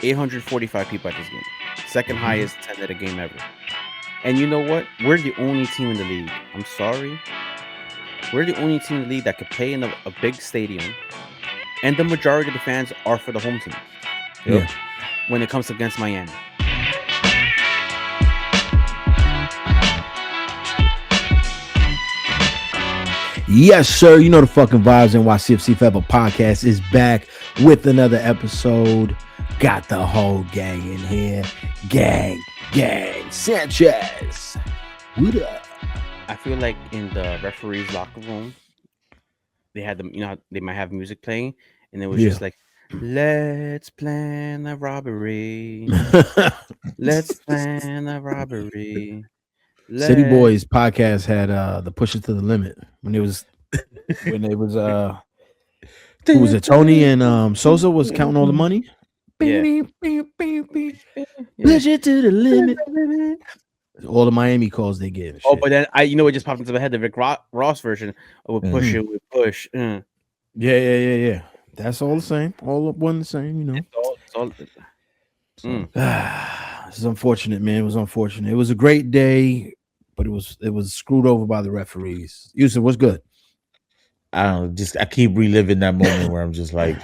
845 people at this game. Second highest attended a game ever. And you know what? We're the only team in the league. I'm sorry. We're the only team in the league that could play in a big stadium, and the majority of the fans are for the home team. Yeah. When it comes against Miami. Yes, sir. You know the fucking vibes. NYCFC Forever podcast is back with another episode. Got the whole gang in here. Gang, Sanchez. What up? I feel like in the referee's locker room, they had them. You know, they might have music playing, and it was just like, "Let's plan a robbery. Let's plan a robbery." City Boys podcast had the Push It to the Limit when it was who was it? Tony and Sosa was counting all the money. Yeah. Push it to the limit. All the Miami calls they get. Oh, but then it just popped into my head, the Rick Ross version of push it with push. Yeah. That's all the same. All up one the same, you know. It's all This is unfortunate, man. It was unfortunate. It was a great day, but it was screwed over by the referees. Yousef, what's good? I don't know. I keep reliving that moment where I'm just like,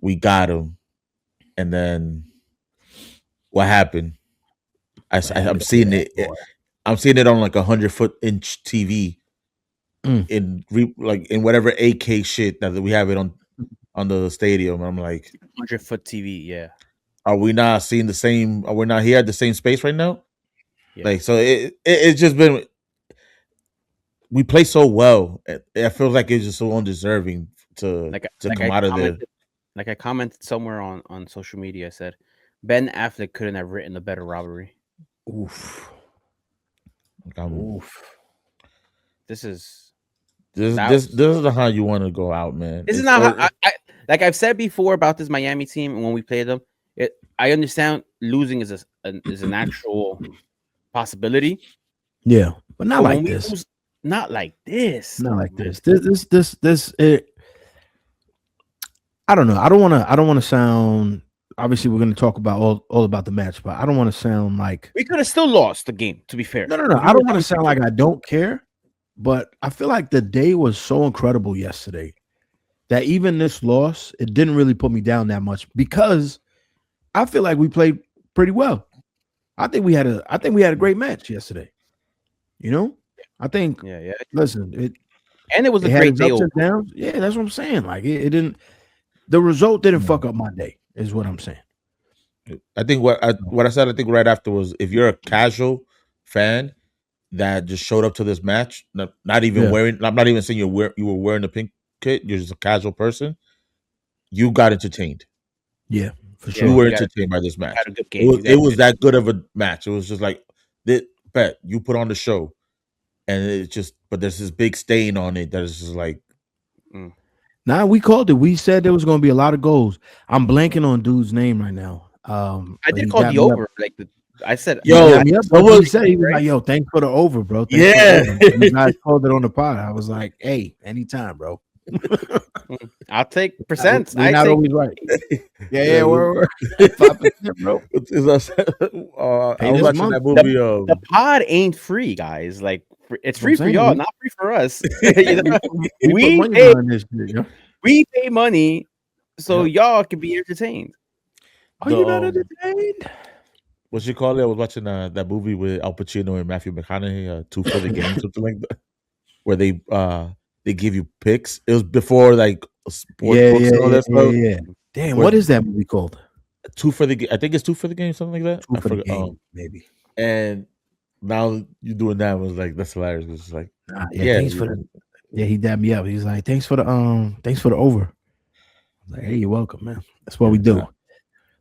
we got him. And then what happened? I'm seeing it. I'm seeing it on like 100-foot-inch TV in whatever 8K shit that we have it on the stadium. I'm like 100-foot TV. Yeah. Are we not seeing the same? Are we not here at the same space right now? Yeah. Like, so it's just been. We play so well. It feels like it's just so undeserving to come out of there. Like I commented somewhere on social media, I said Ben Affleck couldn't have written a better robbery. Oof. This is how you want to go out, man. This is not how like I've said before about this Miami team, and when we played them, I understand losing is an actual possibility. Yeah, but not like this. Not like this. Not like this. This. I don't know. I don't want to sound. Obviously, we're going to talk about all about the match, but I don't want to sound like we could have still lost the game. To be fair, no. I don't want to sound like I don't care, but I feel like the day was so incredible yesterday that even this loss, it didn't really put me down that much because I feel like we played pretty well. I think we had a great match yesterday. You know, I think. Yeah. Listen, it was a great day. Yeah, that's what I'm saying. Like it didn't. The result didn't fuck up my day, is what I'm saying. I think what I said, I think right after was, if you're a casual fan that just showed up to this match, not even wearing, I'm not even saying you were wearing the pink kit, you're just a casual person, you got entertained. Yeah, for sure. You were entertained by this match. Had a good game. It was that good of a match. It was just like, bet you put on the show, and it's just, but there's this big stain on it that is just like. Nah, we called it. We said there was going to be a lot of goals. I'm blanking on dude's name right now. I did call the over. I said, yo, he was like, yo, thanks for the over, bro. You guys called it on the pod. I was like, hey, anytime, bro. I'll take percents. We're not always right. Yeah, we're 5%, bro. I was watching that movie. The pod ain't free, guys. Like, it's free for y'all, not free for us. We pay money so y'all can be entertained. Are you not entertained? What you call it? I was watching that movie with Al Pacino and Matthew McConaughey, 2 for the Game, something like that, where they give you picks. It was before like sports books and all that stuff. Yeah. Damn, what is that movie called? 2 for the Game. I think it's 2 for the Game, something like that. 2 for the Game, maybe. And now you doing that was like, that's hilarious. It's just like, thanks for the. Yeah, he dabbed me up. He's like, thanks for the over. I was like, hey, you're welcome, man. That's what we do.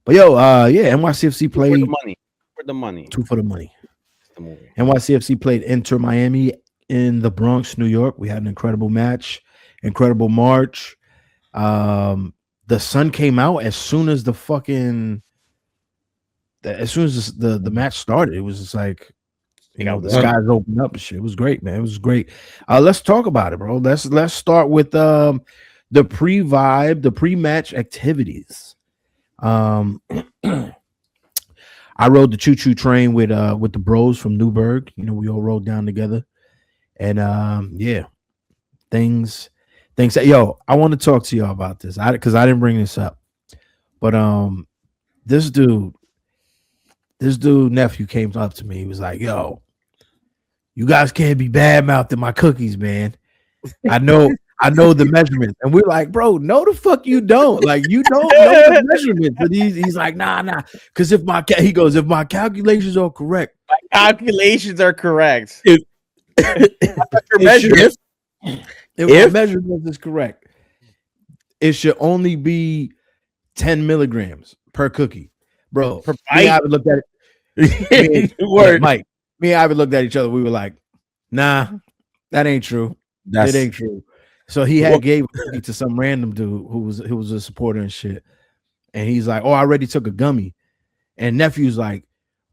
But NYCFC played for the money. 2 for the money. NYCFC played Inter Miami in the Bronx, New York. We had an incredible match, incredible march. The sun came out as soon as the match started. It was just like, the skies opened up and shit. It was great, man. It was great. Let's talk about it, bro. Let's start with the pre-match activities. I rode the choo-choo train with the bros from Newburgh. You know, we all rode down together. And yeah, things that I want to talk to y'all about this. Because I didn't bring this up. But this dude nephew came up to me. He was like, yo, you guys can't be bad mouthing my cookies, man. I know the measurements. And we're like, bro, no the fuck you don't. Like, you don't know the measurements. But he's like, nah. Because if my calculations are correct. Calculations are correct. If my measurements is correct, it should only be 10 milligrams per cookie. Bro, Per me and bite. I looked at it. Mike, me and I looked at each other. We were like, nah, that ain't true. It ain't true. So he had gave it to some random dude who was a supporter and shit. And he's like, oh, I already took a gummy. And nephew's like,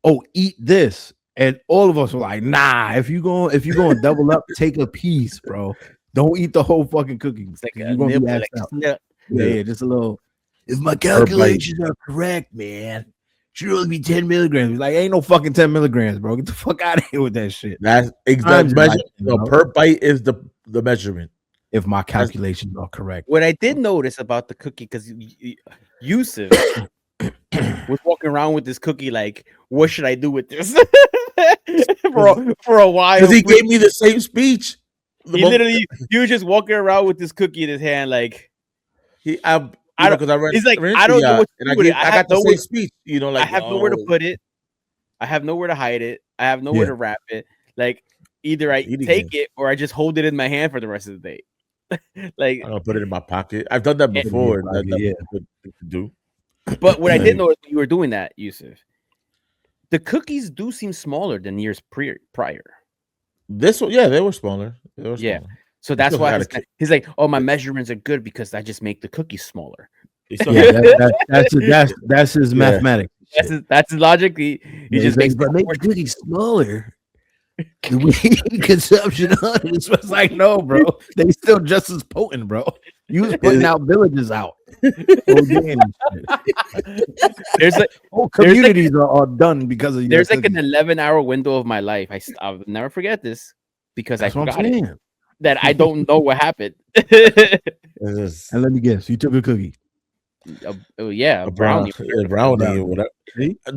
oh, eat this. And all of us were like, nah, if you going to double up, take a piece, bro. Don't eat the whole fucking cookie. It's like You're a gonna be nibble, assed out. yeah. Yeah, just a little. If my calculations are correct, man, should only be 10 milligrams. He's like, ain't no fucking 10 milligrams, bro. Get the fuck out of here with that shit. That's exact measurement. Per bite is the measurement. If my calculations are correct. What I did notice about the cookie, because Yousef was walking around with this cookie, like, what should I do with this? for a while. Because he gave me the same speech. He was just walking around with this cookie in his hand, like I read. He's like, I don't know what to do with it. I got the same speech. You know, like I have nowhere to put it. I have nowhere to hide it. I have nowhere to wrap it. Like, either I take it or I just hold it in my hand for the rest of the day. Like, I'm gonna put it in my pocket. I've done that before. That's good to do. But what I did notice when you were doing that, Yousef, the cookies do seem smaller than years prior. This one, yeah, they were smaller. Yeah, so that's why he's like, "Oh, my measurements are good because I just make the cookies smaller." Yeah, that's his mathematics. That's his logic. He just makes make the cookies smaller. The weed consumption on it was like, no, bro, they still just as potent, bro. You was putting out villages out. There's like whole communities are done because of there's like an 11-hour window of my life. I'll never forget this because I forgot it. That I don't know what happened. And let me guess, you took a cookie. A brownie. Brownie or whatever.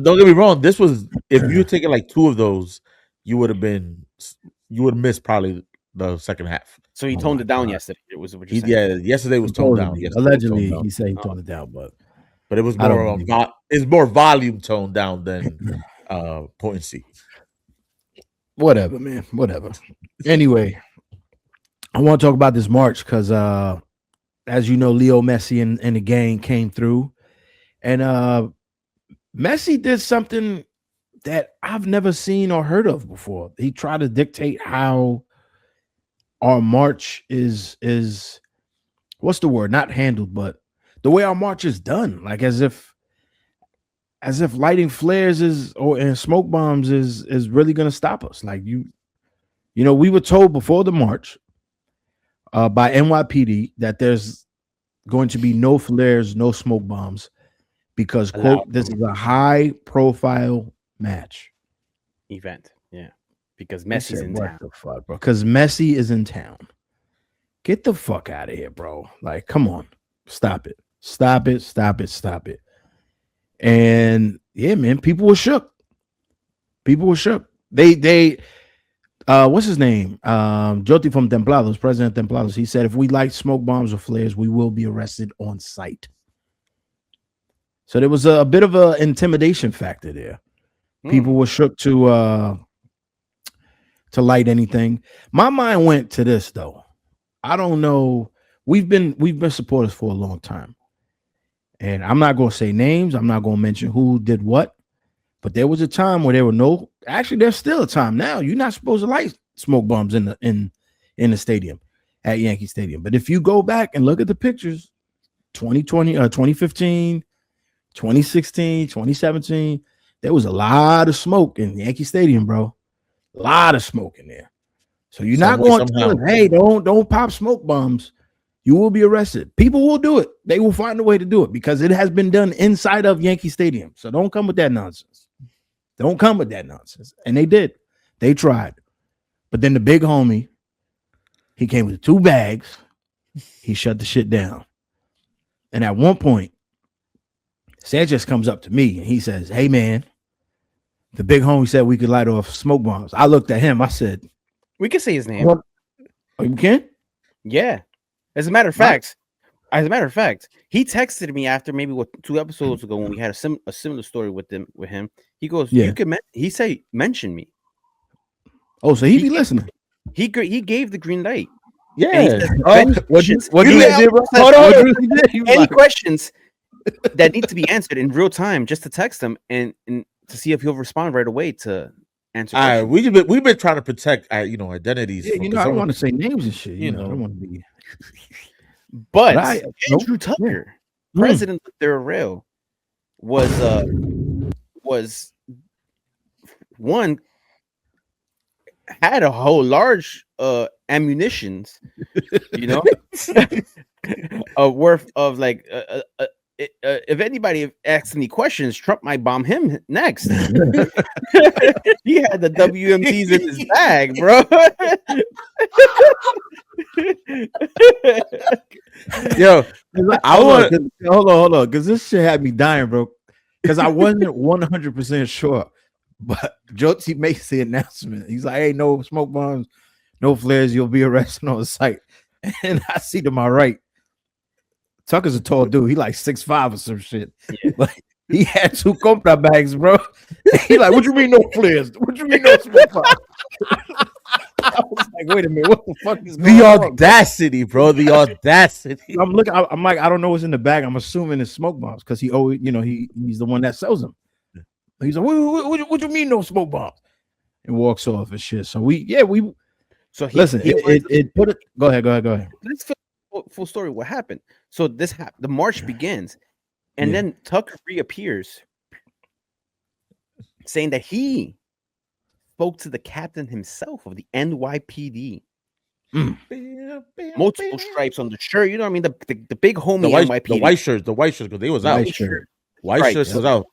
Don't get me wrong. This was if you had taken like 2 of those, you would have missed probably the second half. So he toned it down yesterday. It was what yesterday was toned down. Allegedly, he said he toned it down, but it was more it's more volume toned down than potency. Whatever, man. Whatever. Anyway, I want to talk about this March because as you know, Leo Messi and the gang came through, and Messi did something that I've never seen or heard of before. He tried to dictate how our march is what's the word? Not handled, but the way our march is done, like as if lighting flares and smoke bombs is really gonna stop us. Like you know, we were told before the march by NYPD that there's going to be no flares, no smoke bombs, because quote, this is a high profile match event. Yeah, because Messi's in town. The fuck, bro? Because Messi is in town. Get the fuck out of here, bro. Like, come on, stop it. And yeah, man, people were shook. They what's his name? Joti from Templados, President Templados. He said if we light smoke bombs or flares, we will be arrested on sight. So there was a bit of an intimidation factor there. People were shook to light anything. My mind went to this though. I don't know. We've been supporters for a long time, and I'm not going to say names. I'm not going to mention who did what. But there was a time where there were no. Actually, there's still a time now. You're not supposed to light smoke bombs in the stadium at Yankee Stadium. But if you go back and look at the pictures, 2020, 2015, 2016, 2017. There was a lot of smoke in Yankee Stadium, bro. A lot of smoke in there. So you're not going to tell us, hey, don't pop smoke bombs. You will be arrested. People will do it. They will find a way to do it because it has been done inside of Yankee Stadium. So don't come with that nonsense. Don't come with that nonsense. And they did. They tried. But then the big homie, he came with 2 bags. He shut the shit down. And at one point, Sanchez comes up to me and he says, "Hey, man, the big homie said we could light off smoke bombs." I looked at him. I said, We can say his name. "What? Oh, you can?" Yeah. As a matter of fact, he texted me after maybe 2 episodes ago when we had a similar story with him. He goes, Yeah. "You can." He said, "Mention me." Oh, so he be listening. He gave the green light. Yeah. And he says, What You you know, did, bro? hold on. He was any like, questions that need to be answered in real time, just to text him and to see if he'll respond right away to answer. All right, questions. we've been trying to protect identities. yeah, from- I don't some- want to say names and shit. you I don't know. want to be. But Nope. Andrew Tucker, Mm. president of their rail, was one had a whole large ammunitions, worth of like if anybody asks any questions, Trump might bomb him next. He had the WMDs in his bag, bro. Yo, I want. Hold on, because this shit had me dying, bro. Because I wasn't 100% sure, but Jotsy makes the announcement. He's like, "Hey, no smoke bombs, no flares. You'll be arrested on site." And I see to my right, Tucker's a tall dude. He like 6'5" or some shit. Yeah. Like he had 2 compra bags, bro. He like, "What you mean no flares? What you mean no smoke bombs?" I was like, "Wait a minute, what the fuck is going The on?" audacity, bro. The audacity. I'm looking. I'm like, I don't know what's in the bag. I'm assuming it's smoke bombs because he always, he's the one that sells them. He's like, what you mean no smoke bombs? And walks off and shit. So So listen. It put it. Go ahead. Let's full story. What happened? So the march begins, and Yeah. then Tucker reappears, saying that he spoke to the captain himself of the NYPD. Multiple stripes on the shirt. You know what I mean? The big homie NYPD. The white shirts, because they was out. White shirt. White Stripes. shirts was out.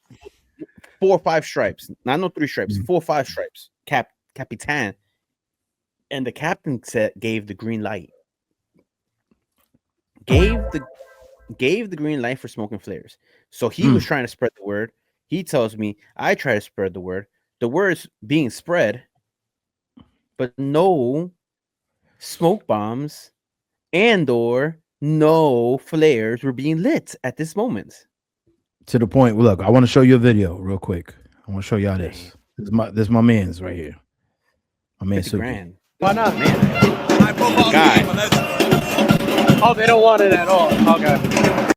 4 or 5 stripes. Not no 3 stripes. 4 or 5 stripes. Capitan. And the captain gave the green light. Gave the green light for smoking flares. So he was trying to spread the word. He tells me I try to spread the word. The word's being spread, but no smoke bombs and/or no flares were being lit at this moment. To the point. Look, I want to show you a video real quick. I want to show y'all this. This is my man's right here. My man 50 Suki. grand. Why not? Man. Guy. Oh, they don't want it at all. Okay.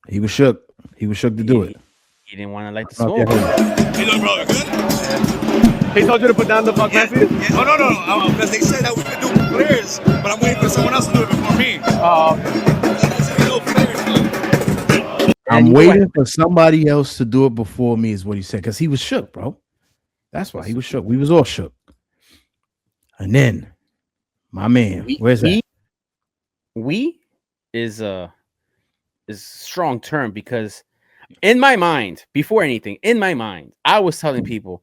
He was shook. He was shook to do it. He didn't want to light the Oh, smoke. yeah. Hey, look, bro, you good? He told you to put down the fuck message? Oh, no. Because they said that we could do flares, but I'm waiting for someone else to do it before me. Oh, okay. No flares, I'm waiting for somebody else to do it before me, is what he said. Because he was shook, bro. That's why he was shook. We was all shook. And then my man, where's that? We is a strong term, because in my mind, before anything, I was telling people,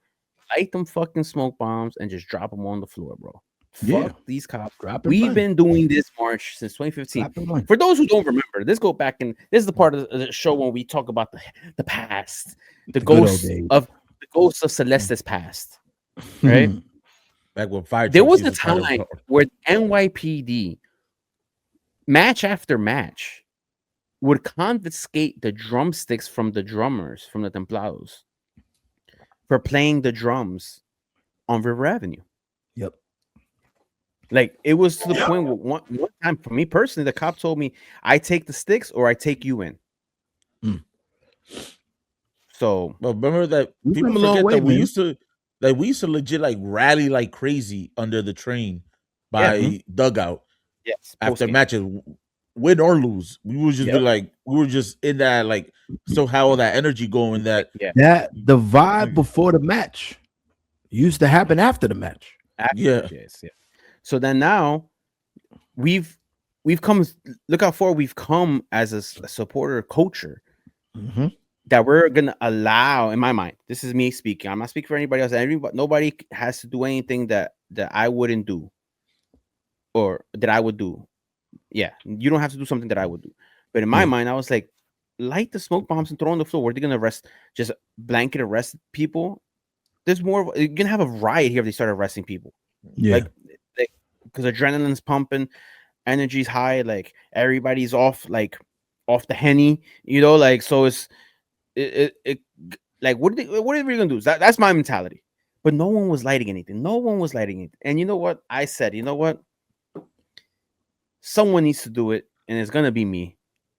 light them fucking smoke bombs and just drop them on the floor, bro. Yeah. Fuck these cops. Drop and We've run. been doing this march since 2015. Drop and run. For those who don't remember, this is the part of the show when we talk about the past, the good old ghosts days. of Celeste's past. Right? Back when fire. There trucks was a used to fire time the- where NYPD, match after match, would confiscate the drumsticks from the drummers, from the Templados, for playing the drums on River Avenue. Yep. Like, it was to the point where one time, for me personally, the cop told me, I take the sticks or I take you in. So, But remember that We've people come a long forget way, that we man. used to legit like rally like crazy under the train by dugout yes, after postgame. matches, win or lose. We would just be like, we were just in that, like, still have all that energy going. That That the vibe before the match used to happen after the match. Yeah. Yes, yeah. So then now we've come. Look how far we've come as a supporter culture. Mm-hmm. that we're gonna allow, in my mind, this is me speaking. I'm not speaking for anybody else. Nobody has to do anything that I wouldn't do or that I would do. Yeah, you don't have to do something that I would do. But in my mind, I was like, light the smoke bombs and throw on the floor. Where they're gonna just blanket arrest people. There's more. You're gonna have a riot here if they start arresting people. Yeah. Like because adrenaline's pumping, energy's high, like everybody's off the henny, like so it like what are we gonna do? That's my mentality. But no one was lighting anything. And you know what? I said, you know what? Someone needs to do it, and it's gonna be me.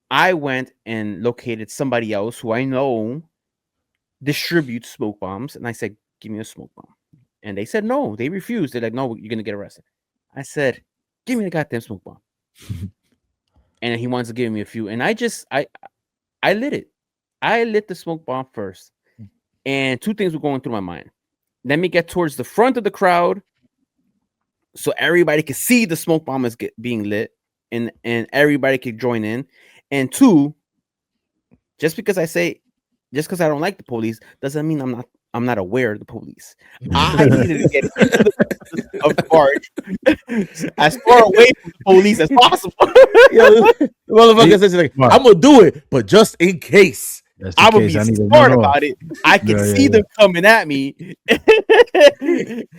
I went and located somebody else who I know distributes smoke bombs, and I said, give me a smoke bomb. And they said no, they refused. They're like, no, you're gonna get arrested. I said, give me the goddamn smoke bomb. And he wants to give me a few. And I lit it. I lit the smoke bomb first. And two things were going through my mind. Let me get towards the front of the crowd so everybody can see the smoke bomb is being lit and everybody could join in. And two, just because I don't like the police doesn't mean I'm not aware of the police. I needed to get into the march as far away from the police as possible. The motherfucker says like, I'm gonna do it, but just in case. I'm gonna be smart about it. I can see them coming at me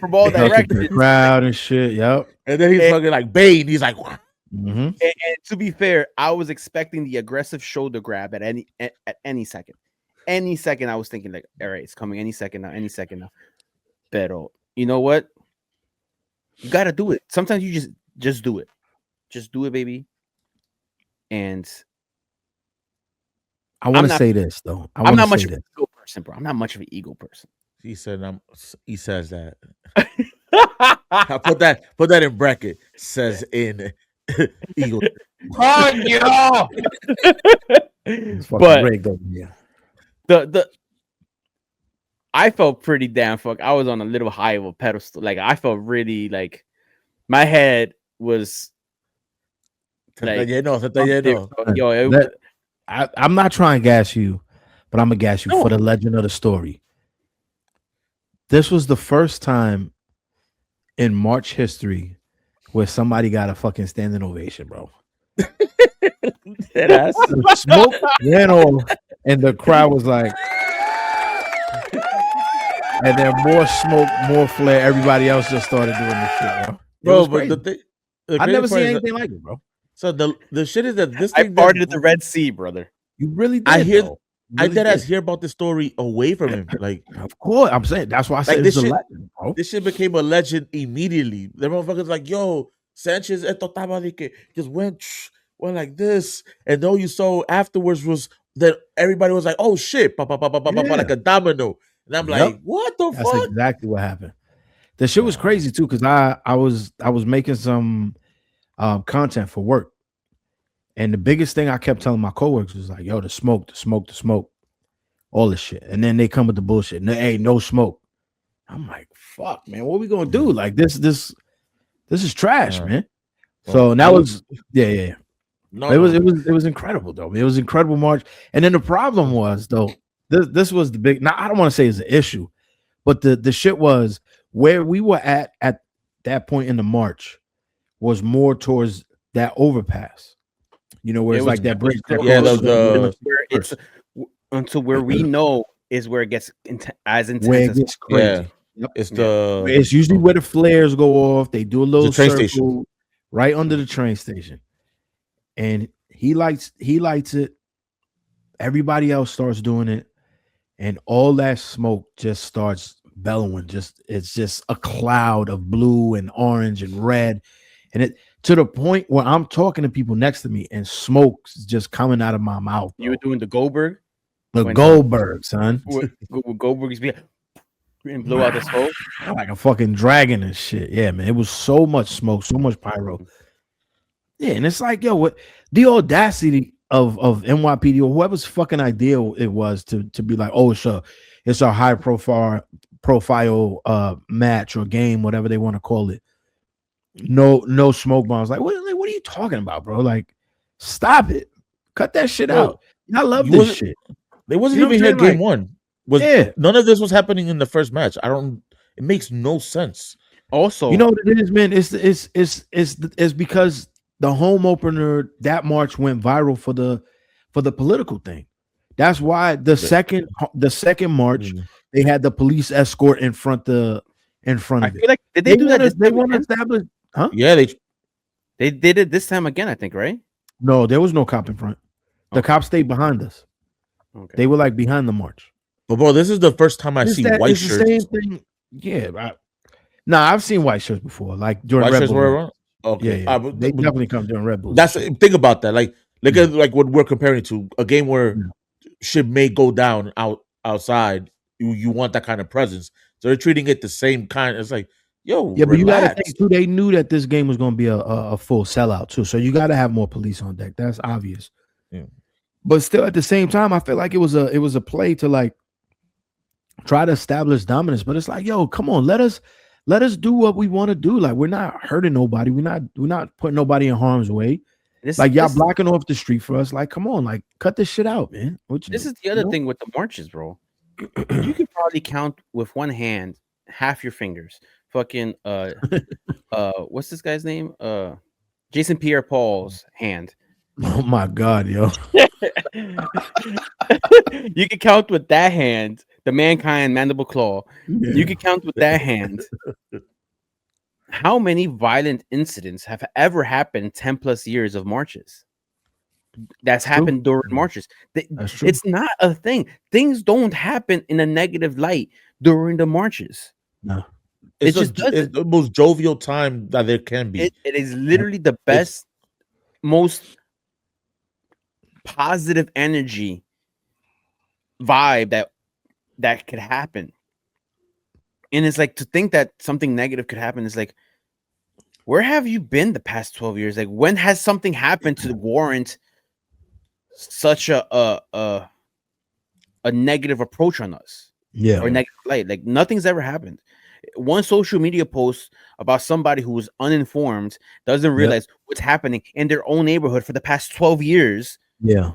from all directions. Crowd and shit. Yep. And then he's fucking like Bane. He's like, and to be fair, I was expecting the aggressive shoulder grab at any second. Any second, I was thinking like, all right, it's coming any second now. Pero you know what? You gotta do it. Sometimes you just do it. Just do it, baby. And I want to say this though. I'm not much of an ego person, bro. I'm not much of an ego person. He says that. I put that in bracket. Says in ego. Oh yeah. But great though. Yeah. The I felt pretty damn fuck. I was on a little high of a pedestal. Like I felt really like my head was like I'm not trying to gas you, but I'm gonna gas you for the legend of the story. This was the first time in March history where somebody got a fucking standing ovation, bro. Smoke ran off, and the crowd was like, and then more smoke, more flare. Everybody else just started doing this shit, bro. But the thing, I've never seen anything like it, bro. So the shit is that this I thing farted at the Red Sea, brother. You really did. I hear. Though. I did as hear about the story away from him. Like, of course, I'm saying that's why I said this it's shit, a legend, bro. This shit became a legend immediately. The motherfuckers like, yo, Sanchez just went like this, and all you saw afterwards was that everybody was like, oh shit, like a domino. And I'm like, what the fuck? That's exactly what happened. The shit was crazy too, because I was making some content for work. And the biggest thing I kept telling my coworkers was like, yo, the smoke, all this shit. And then they come with the bullshit. Hey, no smoke. I'm like, fuck, man, what we gonna do? Like this is trash, man. So that was it was incredible though. It was incredible March. And then the problem was though, this was the big. Now I don't want to say it's an issue, but the shit was where we were at that point in the march was more towards that overpass. You know, where it's like that bridge. It's until where we know is where it gets as intense. Where it gets crazy. Yep. It's usually where the flares go off. They do a little train circle station right under the train station, and he lights it. Everybody else starts doing it, and all that smoke just starts bellowing. It's just a cloud of blue and orange and red, and it to the point where I'm talking to people next to me, and smoke's just coming out of my mouth. You were doing the Goldberg. Goldberg, son. With Goldberg's and blew out the smoke like a fucking dragon and shit. Yeah, man. It was so much smoke, so much pyro. Yeah, and it's like, yo, what the audacity of NYPD or whoever's fucking idea it was to be like, oh, it's a high profile match or game, whatever they want to call it. No smoke bombs. Like, what are you talking about, bro? Like, stop it. Cut that shit out. I love this shit. They wasn't You know even what here I'm saying? game Like, one. Was yeah. none of this was happening in the first match. I don't. It makes no sense. Also, You know what it is, man? It's because the home opener that March went viral for the political thing. That's why the second March they had the police escort in front I of it. feel like did they do that this They time want to again? establish, huh? Yeah, They did it this time again, I think, right? No, there was no cop in front. The Okay. cops stayed behind us. Okay. They were like behind the march. but bro, this is the first time I It's see that white it's the shirts. same thing. Yeah, I've seen white shirts before, like during White Red shirts Bull. were around. Okay, Yeah. They definitely come during Red Bulls. that's think about that. Like, look at like what we're comparing it to a game where Yeah. shit may go down outside. You want that kind of presence, so they're treating it the same kind. It's like, yo, Yeah, but you got to relax. think too. They knew that this game was going to be a full sellout too, so you got to have more police on deck. That's obvious. Yeah. But still, at the same time, I feel like it was a play to like try to establish dominance. But it's like, yo, come on, let us do what we want to do. Like, we're not hurting nobody. We're not putting nobody in harm's way. Like, y'all blocking off the street for us. Like, come on, like, cut this shit out, man. This is the other thing with the marches, bro. You could probably count with one hand half your fingers. Fucking what's this guy's name? Jason Pierre-Paul's hand. Oh my god, yo. You can count with that hand, the mankind mandible claw. Yeah. You can count with that hand. How many violent incidents have ever happened 10 plus years of marches? That's happened during marches. That's true. It's not a thing. Things don't happen in a negative light during the marches. No. It's the most jovial time that there can be. It is literally the best, most positive energy vibe that could happen. And it's like, to think that something negative could happen is like, where have you been the past 12 years? Like, when has something happened to warrant such a negative approach on us? Yeah. Or negative light? Like, nothing's ever happened. One social media post about somebody who was uninformed doesn't realize what's happening in their own neighborhood for the past 12 years. Yeah.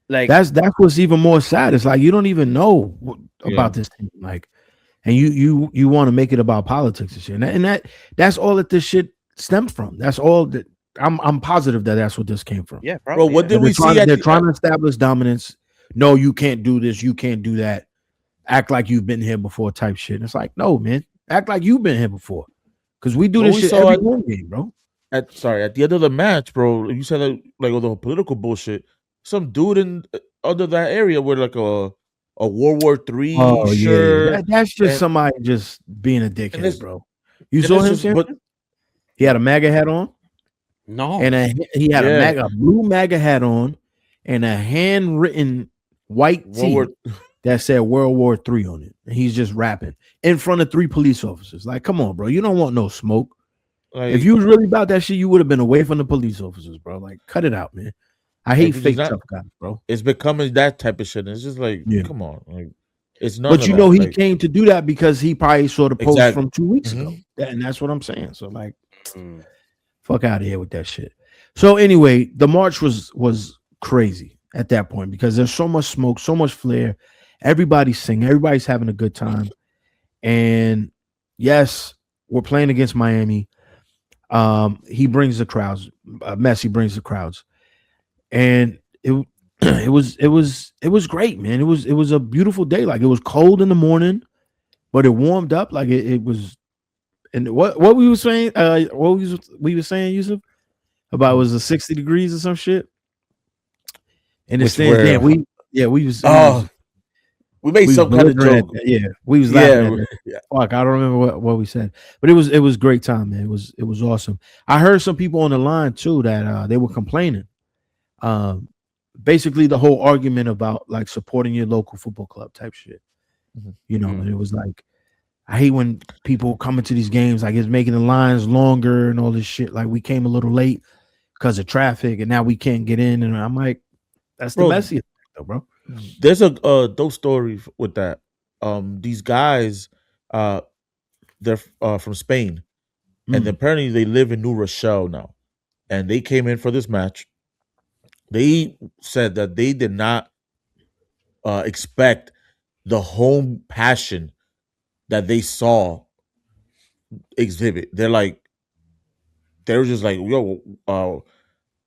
Like, that's what's even more sad. It's like you don't even know about this thing. Like, and you want to make it about politics and shit. And that's all that this shit stemmed from. That's all that I'm positive that that's what this came from. Yeah, probably. Bro, what did we see? They're trying to establish dominance. No, you can't do this. You can't do that. Act like you've been here before, type shit. And it's like, no, man. Act like you've been here before, because we do this shit every home game, bro. At the end of the match, bro, you said that, like, all the political bullshit. Some dude in under that area with like a World War III shirt. Yeah. That's just somebody just being a dickhead, bro. You saw him, but he had a MAGA hat on. No, and he had a blue MAGA hat on, and a handwritten white tee that said World War III on it. And he's just rapping in front of 3 police officers. Like, come on, bro. You don't want no smoke. Like, if you was really about that shit, you would have been away from the police officers, bro. Like, cut it out, man. I hate fake tough guys, bro. It's becoming that type of shit. It's just like, come on. Like, it's not. But you know, he came to do that because he probably saw the post from 2 weeks ago. And that's what I'm saying. So, like, fuck out of here with that shit. So anyway, the march was crazy at that point because there's so much smoke, so much flare. Everybody's singing, everybody's having a good time. And yes, we're playing against Miami. He brings the crowds. Messi brings the crowds, and it was great, man. It was a beautiful day. Like, it was cold in the morning, but it warmed up. Like it was. And what we were saying, we were saying, Yousef, about it was a 60 degrees or some shit. And it's saying, we made some kind of joke. We was laughing at it. Fuck, I don't remember what we said, but it was great time, man. It was awesome. I heard some people on the line too that they were complaining. Basically the whole argument about like supporting your local football club type shit. You know, and it was like, I hate when people come into these games, like, it's making the lines longer and all this shit. Like, we came a little late because of traffic and now we can't get in. And I'm like, that's the messiest thing, though, bro. There's a dope story with that. These guys, they're from Spain, and apparently they live in New Rochelle now. And they came in for this match. They said that they did not expect the home passion that they saw exhibit. They were just like, yo,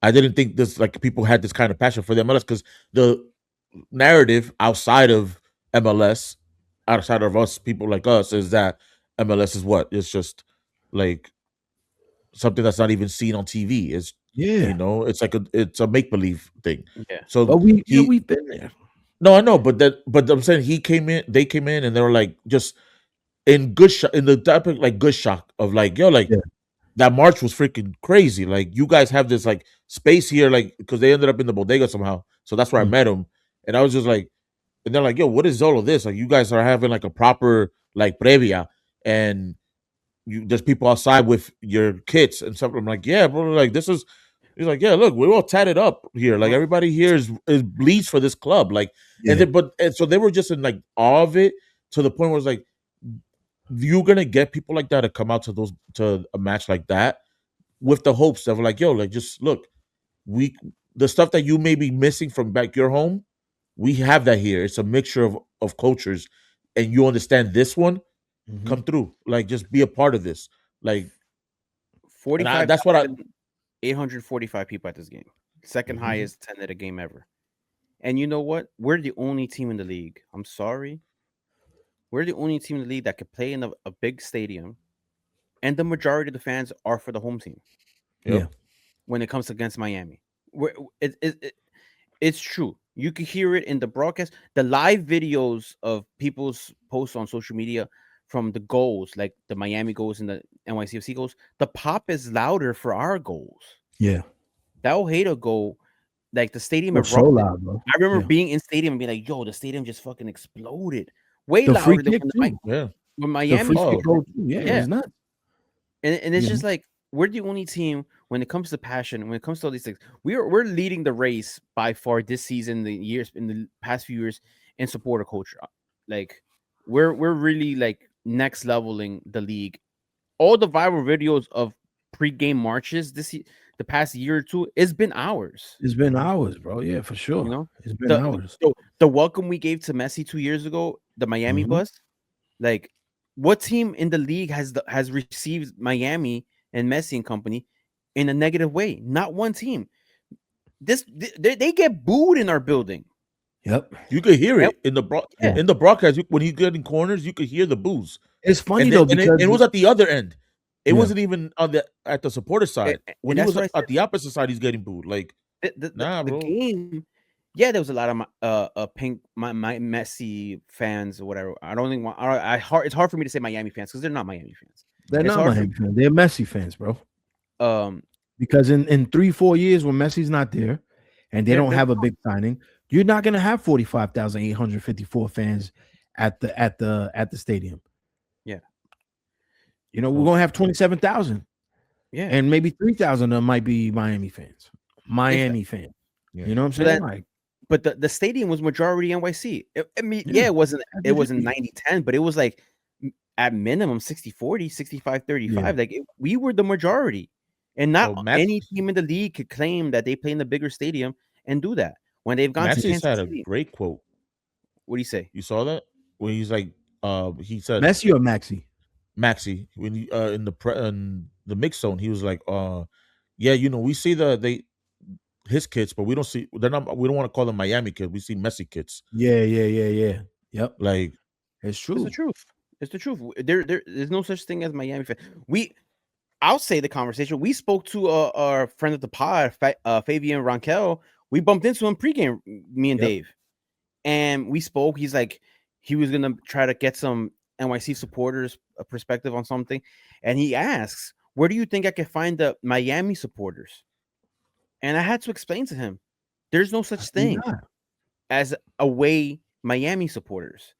I didn't think this like people had this kind of passion for the MLS because the narrative outside of MLS, outside of us, people like us, is that MLS is what? It's just like something that's not even seen on TV. It's Yeah, it's a make believe thing. Yeah. So but we've been there. no, I know, but I'm saying they came in and they were like just in good shock, in the type of like good shock of like, yo, like Yeah. that march was freaking crazy. Like you guys have this like space here, like because they ended up in the bodega somehow. So that's where I Mm. met them, and I was just like, and they're like, yo, what is all of this? Like you guys are having like a proper like previa, and there's people outside with your kits and stuff. I'm like, yeah, bro, like this is. He's like, yeah, look, we're all tatted up here. Like everybody here is bleeds for this club. Like, Yeah. and so they were just in like awe of it to the point where it's like you're gonna get people like that to come out to a match like that with the hopes of like, yo, like just look, we the stuff that you may be missing from back your home, we have that here. It's a mixture of cultures, and you understand this one. Mhm. Come through, like just be a part of this, like. And that's what I. 845 people at this game. Second Mhm. highest attended a game ever. And you know what? We're the only team in the league. I'm sorry. We're the only team in the league that could play in a big stadium, and the majority of the fans are for the home team Yep. Yeah. when it comes against Miami. We're, it's true. You can hear it in the broadcast. The live videos of people's posts on social media from the goals, like the Miami goals and the NYCFC goals, the pop is louder for our goals. Yeah. That Ojeda goal, like the stadium It was so erupted. loud, bro. I remember Yeah. being in stadium and being like, "Yo, the stadium just fucking exploded." Way The free louder than kick too. Yeah. when The Miami free scored. kick goal too. Yeah, it Yeah. was nuts. And it's You just know? like we're the only team when it comes to passion, when it comes to all these things. We're leading the race by far this season, in the past few years in supporter culture. Like we're really like next leveling the league. All the viral videos of pre-game marches the past year or two, it's been ours. It's been hours, bro. Yeah, for sure. You know, It's been hours. the welcome we gave to Messi 2 years ago, the Miami Mhm. bus. Like, what team in the league has received Miami and Messi and company in a negative way? Not one team. They get booed in our building. Yep. You could hear Yep. it in the Yeah. in the broadcast when he get in corners. You could hear the boos. It's funny And though then, because it was at the other end. It Yeah. wasn't even at the supporter side. When And he that's was what I at the opposite side, he's getting booed. Like, nah, the bro. game. Yeah, there was a lot of pink my Messi fans or whatever. I don't think it's hard for me to say Miami fans because they're not Miami fans. they're It's not hard for Miami fans. They're Messi fans, bro. Because in 3-4 years when Messi's not there and they They're- don't they're have a big signing, you're not gonna have 45,854 fans at the stadium. Yeah. You know, we're gonna have 27,000, yeah. and maybe 3,000 of them might be Miami fans. Miami fans. Yeah. You know what I'm So saying? that- Like, But the stadium was majority NYC. I mean, Yeah, it wasn't as it it wasn't should be. 90-10, but it was like at minimum 60-40, 65-35. Like we were the majority. And not Well, Matt- any team in the league could claim that they play in the bigger stadium and do that. When they've gone to Massey's Kansas had a City. great quote. What do you say? You saw that when he's like, he said Messi or Maxi? Maxi when he in the mix zone, he was like, yeah, you know, we see his kids, but we don't see we don't want to call them Miami kids. We see Messi kids. Yeah. Yep. Like, It's true. It's the truth. It's the truth. There's no such thing as Miami fan. I'll say the conversation. We spoke to our friend of the pod, Fabian Ronquel. We bumped into him pregame, me and Yep. Dave, and we spoke. He's like, he was gonna try to get some NYC supporters a perspective on something, and he asks, "Where do you think I can find the Miami supporters?" And I had to explain to him, "There's no such thing as away Miami supporters.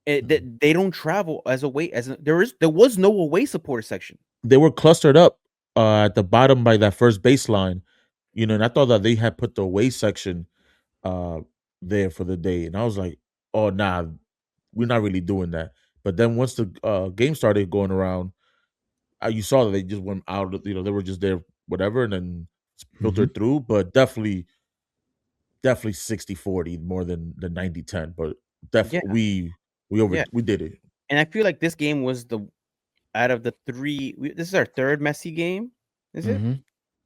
They don't travel as away there was no away supporter section." they were clustered up at the bottom by that first baseline, you know, and I thought that they had put the away section there for the day, and I was like, oh nah, we're not really doing that. But then once the game started going around, you saw that they just went out, you know, they were just there, whatever, and then filtered through. But definitely definitely 60-40 more than the 90-10, but definitely Yeah. we did it. And I feel like this game was out of the three. This is our third Messi game. Is it Mhm.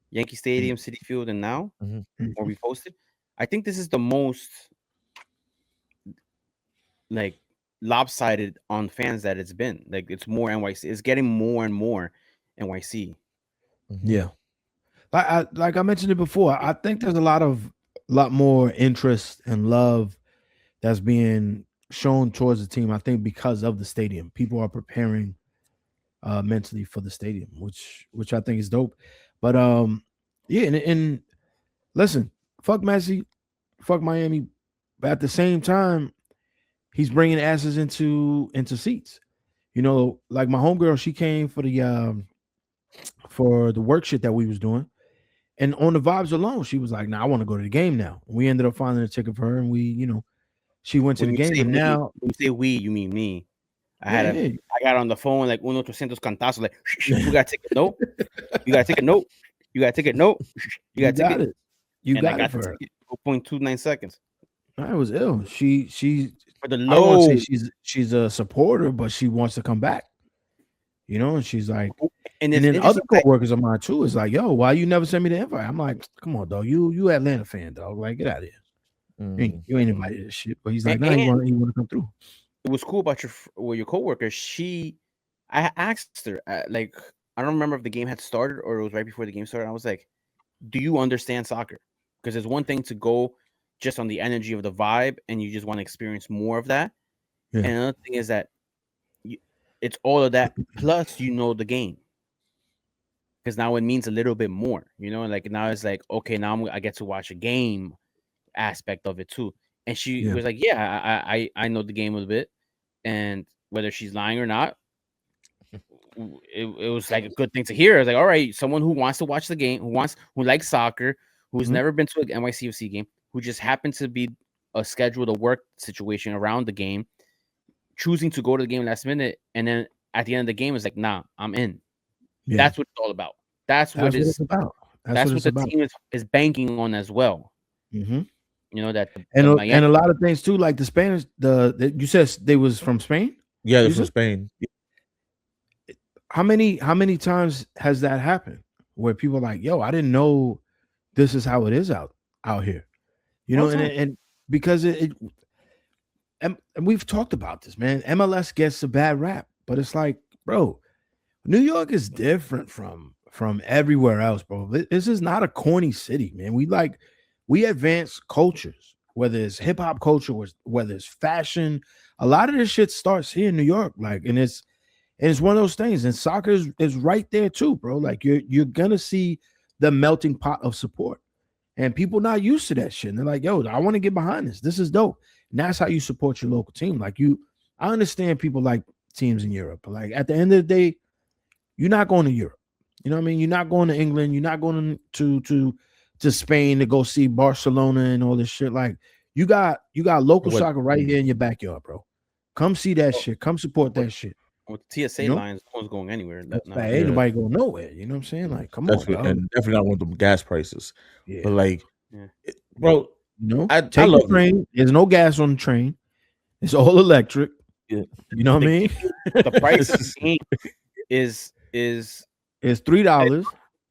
Yankee Stadium, City Field, and now Mhm. where we hosted? I think this is the most like lopsided on fans that it's been. Like it's more NYC. It's getting more and more NYC. Mhm. Yeah. Like I mentioned it before, I think there's a lot more interest and love that's being shown towards the team. I think because of the stadium, people are preparing mentally for the stadium, which I think is dope. But yeah, and listen, fuck Messi, fuck Miami, but at the same time, he's bringing asses into seats. You know, like my homegirl, she came for the work shit that we was doing. And on the vibes alone, she was like, "Nah, I want to go to the game now." We ended up finding a ticket for her, and she went to the game. And now, when you say we, you mean me. yeah, I got on the phone like 1-800 cantazos, like, who got a ticket? No, you got a ticket? No, you got a ticket? No, you got a ticket? it. You And I got got it for the her. ticket. 0.29 seconds I was ill. She for the I don't want low. to say she's a supporter, but she wants to come back. You know, and she's like, And and it's then other interesting. That, coworkers of mine too is like, "Yo, why you never send me the invite?" I'm like, "Come on, dog. You Atlanta fan, dog. Like, get out of here. You ain't invited to this shit." But he's like, "Nah, he want to come through." it was cool about your coworker. I asked her like, I don't remember if the game had started or it was right before the game started. I was like, "Do you understand soccer?" Because it's one thing to go just on the energy of the vibe, and you just want to experience more of that. Yeah. And another thing is that it's all of that plus the game. Because now it means a little bit more, like now it's like, okay, now I get to watch a game aspect of it too. And she was like, yeah, I know the game a little bit. And whether she's lying or not, it was like a good thing to hear. I was like, all right, someone who wants to watch the game, who likes soccer, who's never been to an NYCFC game, who just happened to be scheduled a work situation around the game, choosing to go to the game last minute, and then at the end of the game is like, nah, I'm in. Yeah. That's what it's all about. That's what it's about. That's what the team is banking on as well. Mm-hmm. That and a lot of things too, like the Spanish. You said they was from Spain. Yeah, they're from Spain. How many times has that happened where people are like, "Yo, I didn't know this is how it is out here," and because and we've talked about this, man. MLS gets a bad rap, but it's like, bro, New York is different from everywhere else, bro. This is not a corny city, man. We advance cultures, whether it's hip hop culture, whether it's fashion. A lot of this shit starts here in New York, like, and it's one of those things. And soccer is right there too, bro. Like you're gonna see the melting pot of support, and people not used to that shit. And they're like, "Yo, I want to get behind this. This is dope." And that's how you support your local team. Like I understand people like teams in Europe, but like at the end of the day, you're not going to Europe. You know what I mean? You're not going to England. You're not going to Spain to go see Barcelona and all this shit. Like you got local soccer right here in your backyard, bro. Come see that shit. Come support that shit. With TSA lines, no one's going anywhere. Ain't nobody going nowhere. You know what I'm saying? Like, come on, and definitely not with them gas prices. Yeah. But like, bro, take the train. There's no gas on the train. It's all electric. Yeah. You know what I mean? The price of the game is $3.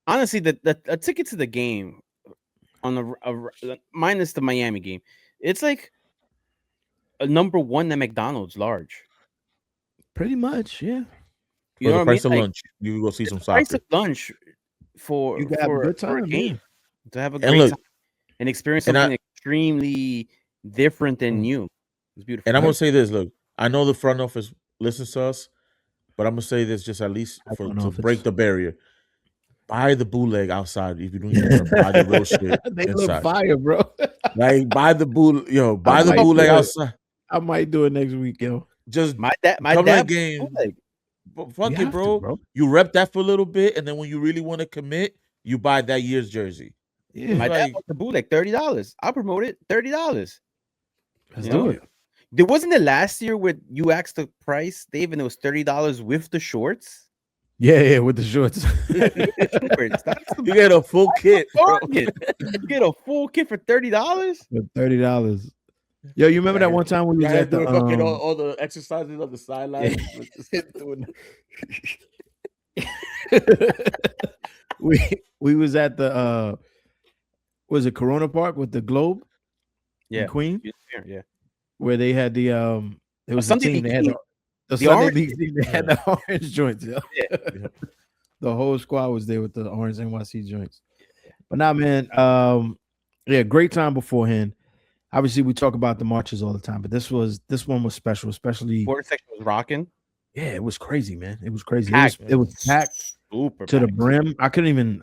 Honestly, the ticket to the game on the minus the Miami game, it's like a number one at McDonald's large. Pretty much, yeah. For the price of lunch, you go see some soccer. Price of lunch for a good time, for a game to have a and great time and experience something extremely different than you. It's beautiful. And I'm gonna say this: look, I know the front office listens to us, but I'm gonna say this just at least to break the barrier. Buy the bootleg outside if you don't even buy the real shit. They inside. look fire, bro. Like buy the bootleg outside. I might do it next week, yo. Just my dad game. Fuck it, bro. You rep that for a little bit, and then when you really want to commit, you buy that year's jersey. Yeah, my dad bought the bootleg $30. I'll promote it. $30. Let's do it. There wasn't it last year where you asked the price, Dave, and it was $30 with the shorts. Yeah, with the shorts. Shorts, that's You get a full kit, bro. bargain. You get a full kit for $30. For $30. Yo, you remember that one time we You was had at to the do fucking all the exercises on the sideline. we was at the was it Corona Park with the Globe Yeah, in Queens, yeah. where they had the it was the Sunday team. League They had team. the The Sunday orange League team. They had the orange joints. Yeah. Yeah. The whole squad was there with the orange NYC joints. But now, man, yeah, great time beforehand. Obviously, we talk about the marches all the time, but this one was special, especially. Quarter section was rocking. Yeah, it was crazy, man. It was crazy. Packed. It was packed Super to the packed. brim. I could have been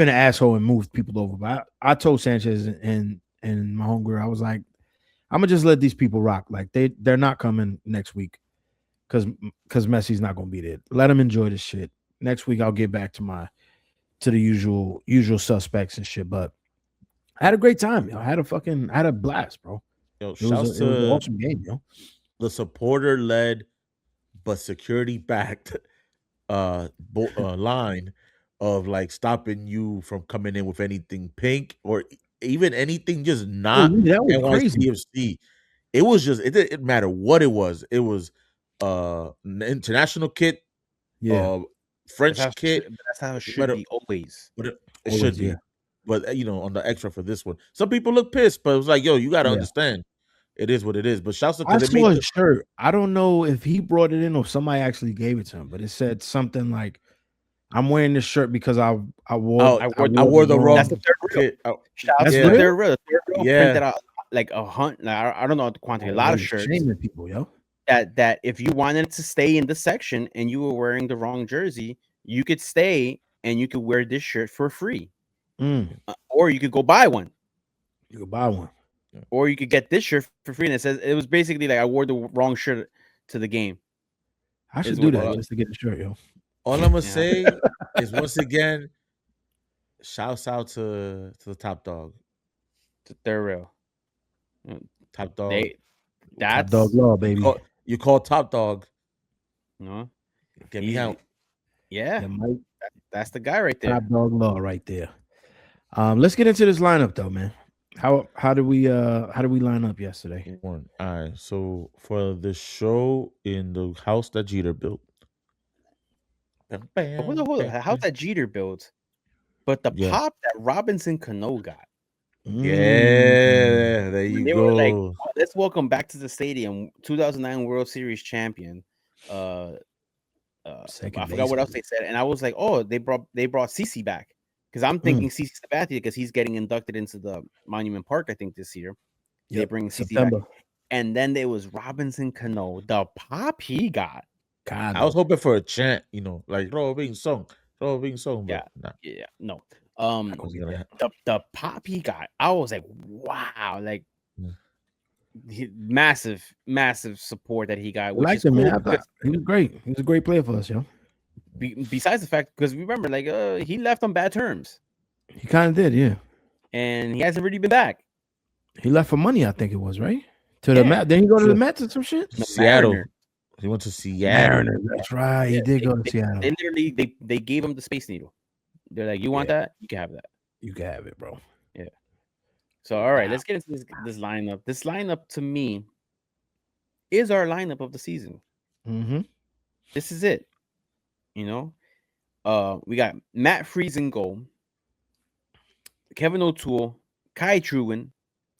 an asshole and moved people over, but I told Sanchez and my homegirl, I was like, I'm gonna just let these people rock. Like they're not coming next week because Messi's not gonna be there. Let them enjoy this shit. Next week I'll get back to the usual suspects and shit. But I had a great time. I had a blast, bro. Yo, It was an awesome game, yo. The supporter led but security backed line of like stopping you from coming in with anything pink or even anything just not that was crazy. NYCFC. It was just it didn't matter what it was. It was an international kit, French kit. That's how it should be always. But it Always, should be. yeah. But on the extra for this one, some people look pissed, but it was like, yo, you got to understand. It is what it is. But shouts to I saw a shirt. I don't know if he brought it in or somebody actually gave it to him, but it said something like, "I'm wearing this shirt because I wore the wrong." That's the third kit. That's the third real. The third real printed out like a hunt. I don't know the quantity. A lot of shirts. Shaming people, yo. That if you wanted to stay in the section and you were wearing the wrong jersey, you could stay and you could wear this shirt for free, or you could go buy one. You could buy one. Or you could get this shirt for free, and it was basically like I wore the wrong shirt to the game. I should do that just to get the shirt, yo. All I'm gonna say is once again, shouts out to the top dog. They're real. Top dog. That's top dog law, baby. You call top dog. No, get me out. Yeah, that's the guy right there. Top dog law right there. Let's get into this lineup though, man. How do we line up yesterday? All right. So for the show in the house that Jeter built. Hold on. How's that Jeter built? But the pop that Robinson Cano got. Yeah, there you go. Were like, oh, let's welcome back to the stadium 2009 World Series champion. I forgot what else they said, and I was like, oh, they brought CC back. Because I'm thinking CC Sabathia because he's getting inducted into the Monument Park, I think, this year. They bring CC back. And then there was Robinson Cano. The pop he got. God, I was hoping for a chant, like being sung. But No. The pop he got, I was like, wow, like massive support that he got. Which is cool, man. He was great. He was a great player for us, yo. Besides the fact, because remember, like he left on bad terms. He kind of did, yeah. And he hasn't really been back. He left for money, I think it was, right? To the Mets. Then he go to the Mets or some shit. No, Seattle. He went to Seattle. Mariners, that's right. He did go to Seattle. They literally they gave him the Space Needle. They're like, you want that? You can have that. You can have it, bro. Yeah. So all right, let's get into this lineup. This lineup to me is our lineup of the season. Mm-hmm. This is it. We got Matt Freese in goal, Kevin O'Toole, Kai Truin,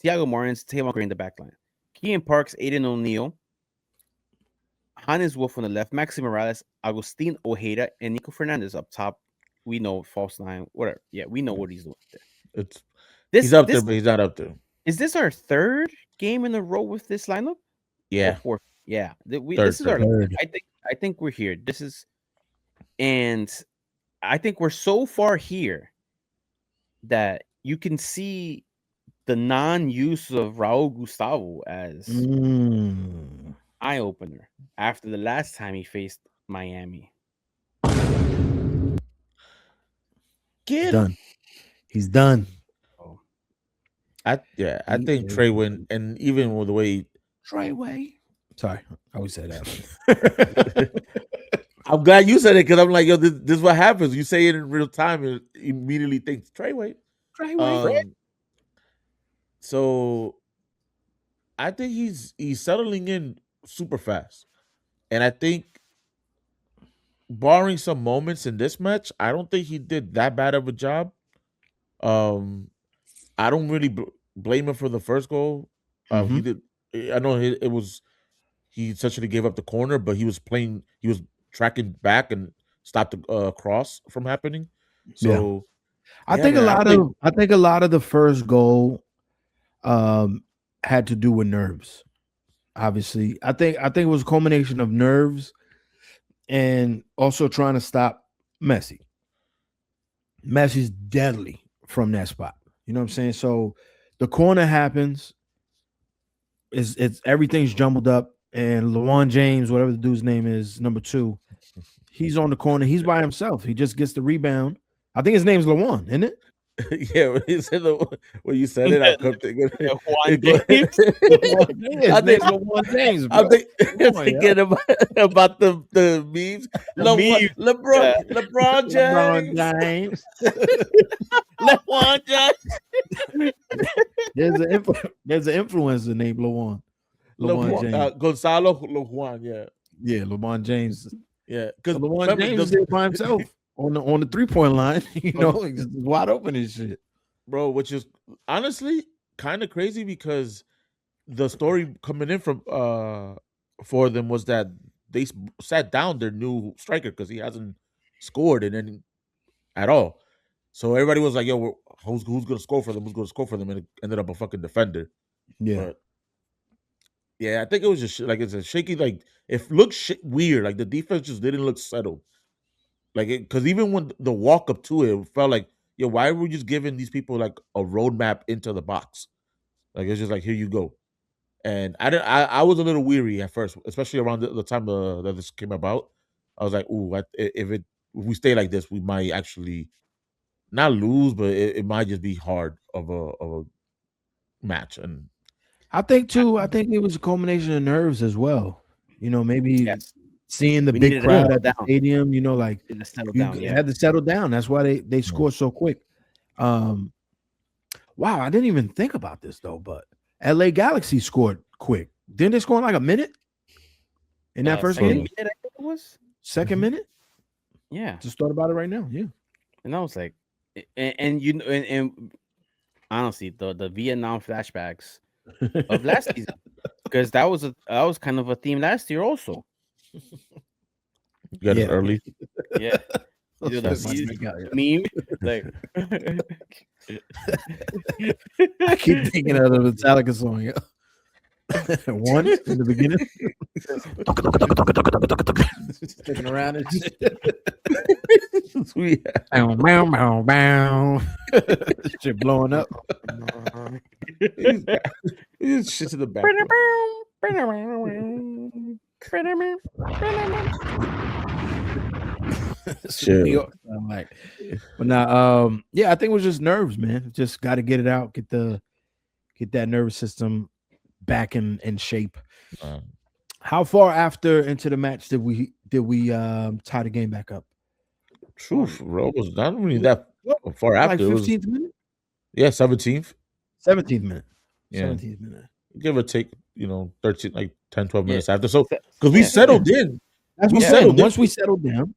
Thiago Martins, Tavon Gray in the backline, Kean Parks, Aiden O'Neill, Hannes Wolf on the left, Maxi Morales, Agustin Ojeda, and Nico Fernandez up top. We know false nine, whatever. Yeah, we know what he's doing. He's up there, but he's not up there. Is this our third game in a row with this lineup? Yeah. Fourth? Yeah. This is our third. I think we're here. And I think we're so far here that you can see the non-use of Raul Gustavo as eye-opener after the last time he faced Miami. He's done. Oh. I think Treyway, and even with the way Treyway. Sorry, I always say that. I'm glad you said it because I'm like, yo, this is what happens. You say it in real time and immediately think Treyway. So I think he's settling in super fast, and I think barring some moments in this match, I don't think he did that bad of a job. I don't really blame him for the first goal. He did. I know it was he essentially gave up the corner, but he was playing. He was tracking back and stopped the cross from happening. So I yeah, think man, I think a lot of the first goal had to do with nerves. Obviously, I think it was a culmination of nerves and also trying to stop Messi. Messi's deadly from that spot. You know what I'm saying? So the corner happens. It's everything's jumbled up, and LeBron James, whatever the dude's name is, number 2, he's on the corner. He's by himself. He just gets the rebound. I think his name's LeBron, isn't it? yeah, when you said it, I kept thinking. Juan James. His name's LeBron James. Bro. I'm thinking about the memes. LeBron James. LeBron James. There's an influencer named LeBron. James. Gonzalo LeBron, yeah, LeBron James. Yeah, because LeBron James is there by himself on the 3-point line. You know, he's just wide open and shit, bro. Which is honestly kind of crazy because the story coming in from for them was that they sat down their new striker because he hasn't scored in any at all. So everybody was like, "Yo, who's gonna score for them? Who's gonna score for them?" And it ended up a fucking defender. Yeah. But yeah, I think it was just like it's a shaky. Like it looked weird. Like the defense just didn't look settled. Like because even when the walk up to it felt like, yo, why were we just giving these people like a roadmap into the box? Like it's just like, here you go. And I was a little weary at first, especially around the time that this came about. I was like, ooh, if we stay like this, we might actually not lose, but it might just be hard of a match. And I think it was a culmination of nerves as well. You know, maybe seeing the big crowd at the stadium, you know, like you had to settle down. That's why they scored so quick. Wow, I didn't even think about this though, but LA Galaxy scored quick. Didn't they score in like a minute in that first game? I think it was second minute. Yeah, just thought about it right now. Yeah, and I was like, and honestly, the Vietnam flashbacks of last season, because that was kind of a theme last year also. You got it early. Yeah. You know, meme. Like I keep thinking of the Metallica song. Yeah. One in the beginning. Sticking around and shit. Bow, bow, bow, bow. Shit blowing up. Shit to the back. Sure. I'm like, but now, yeah, I think it was just nerves, man. Just got to get it out, get that nervous system back in shape. How far after into the match did we tie the game back up? Truth, bro, it was not really that far after. Like 15th minute. Yeah, 17th. 17th minute. Yeah. 17th minute. Give or take, 13, like 10, 12 minutes after. So because we settled in. That's what I'm saying. Once we settled down,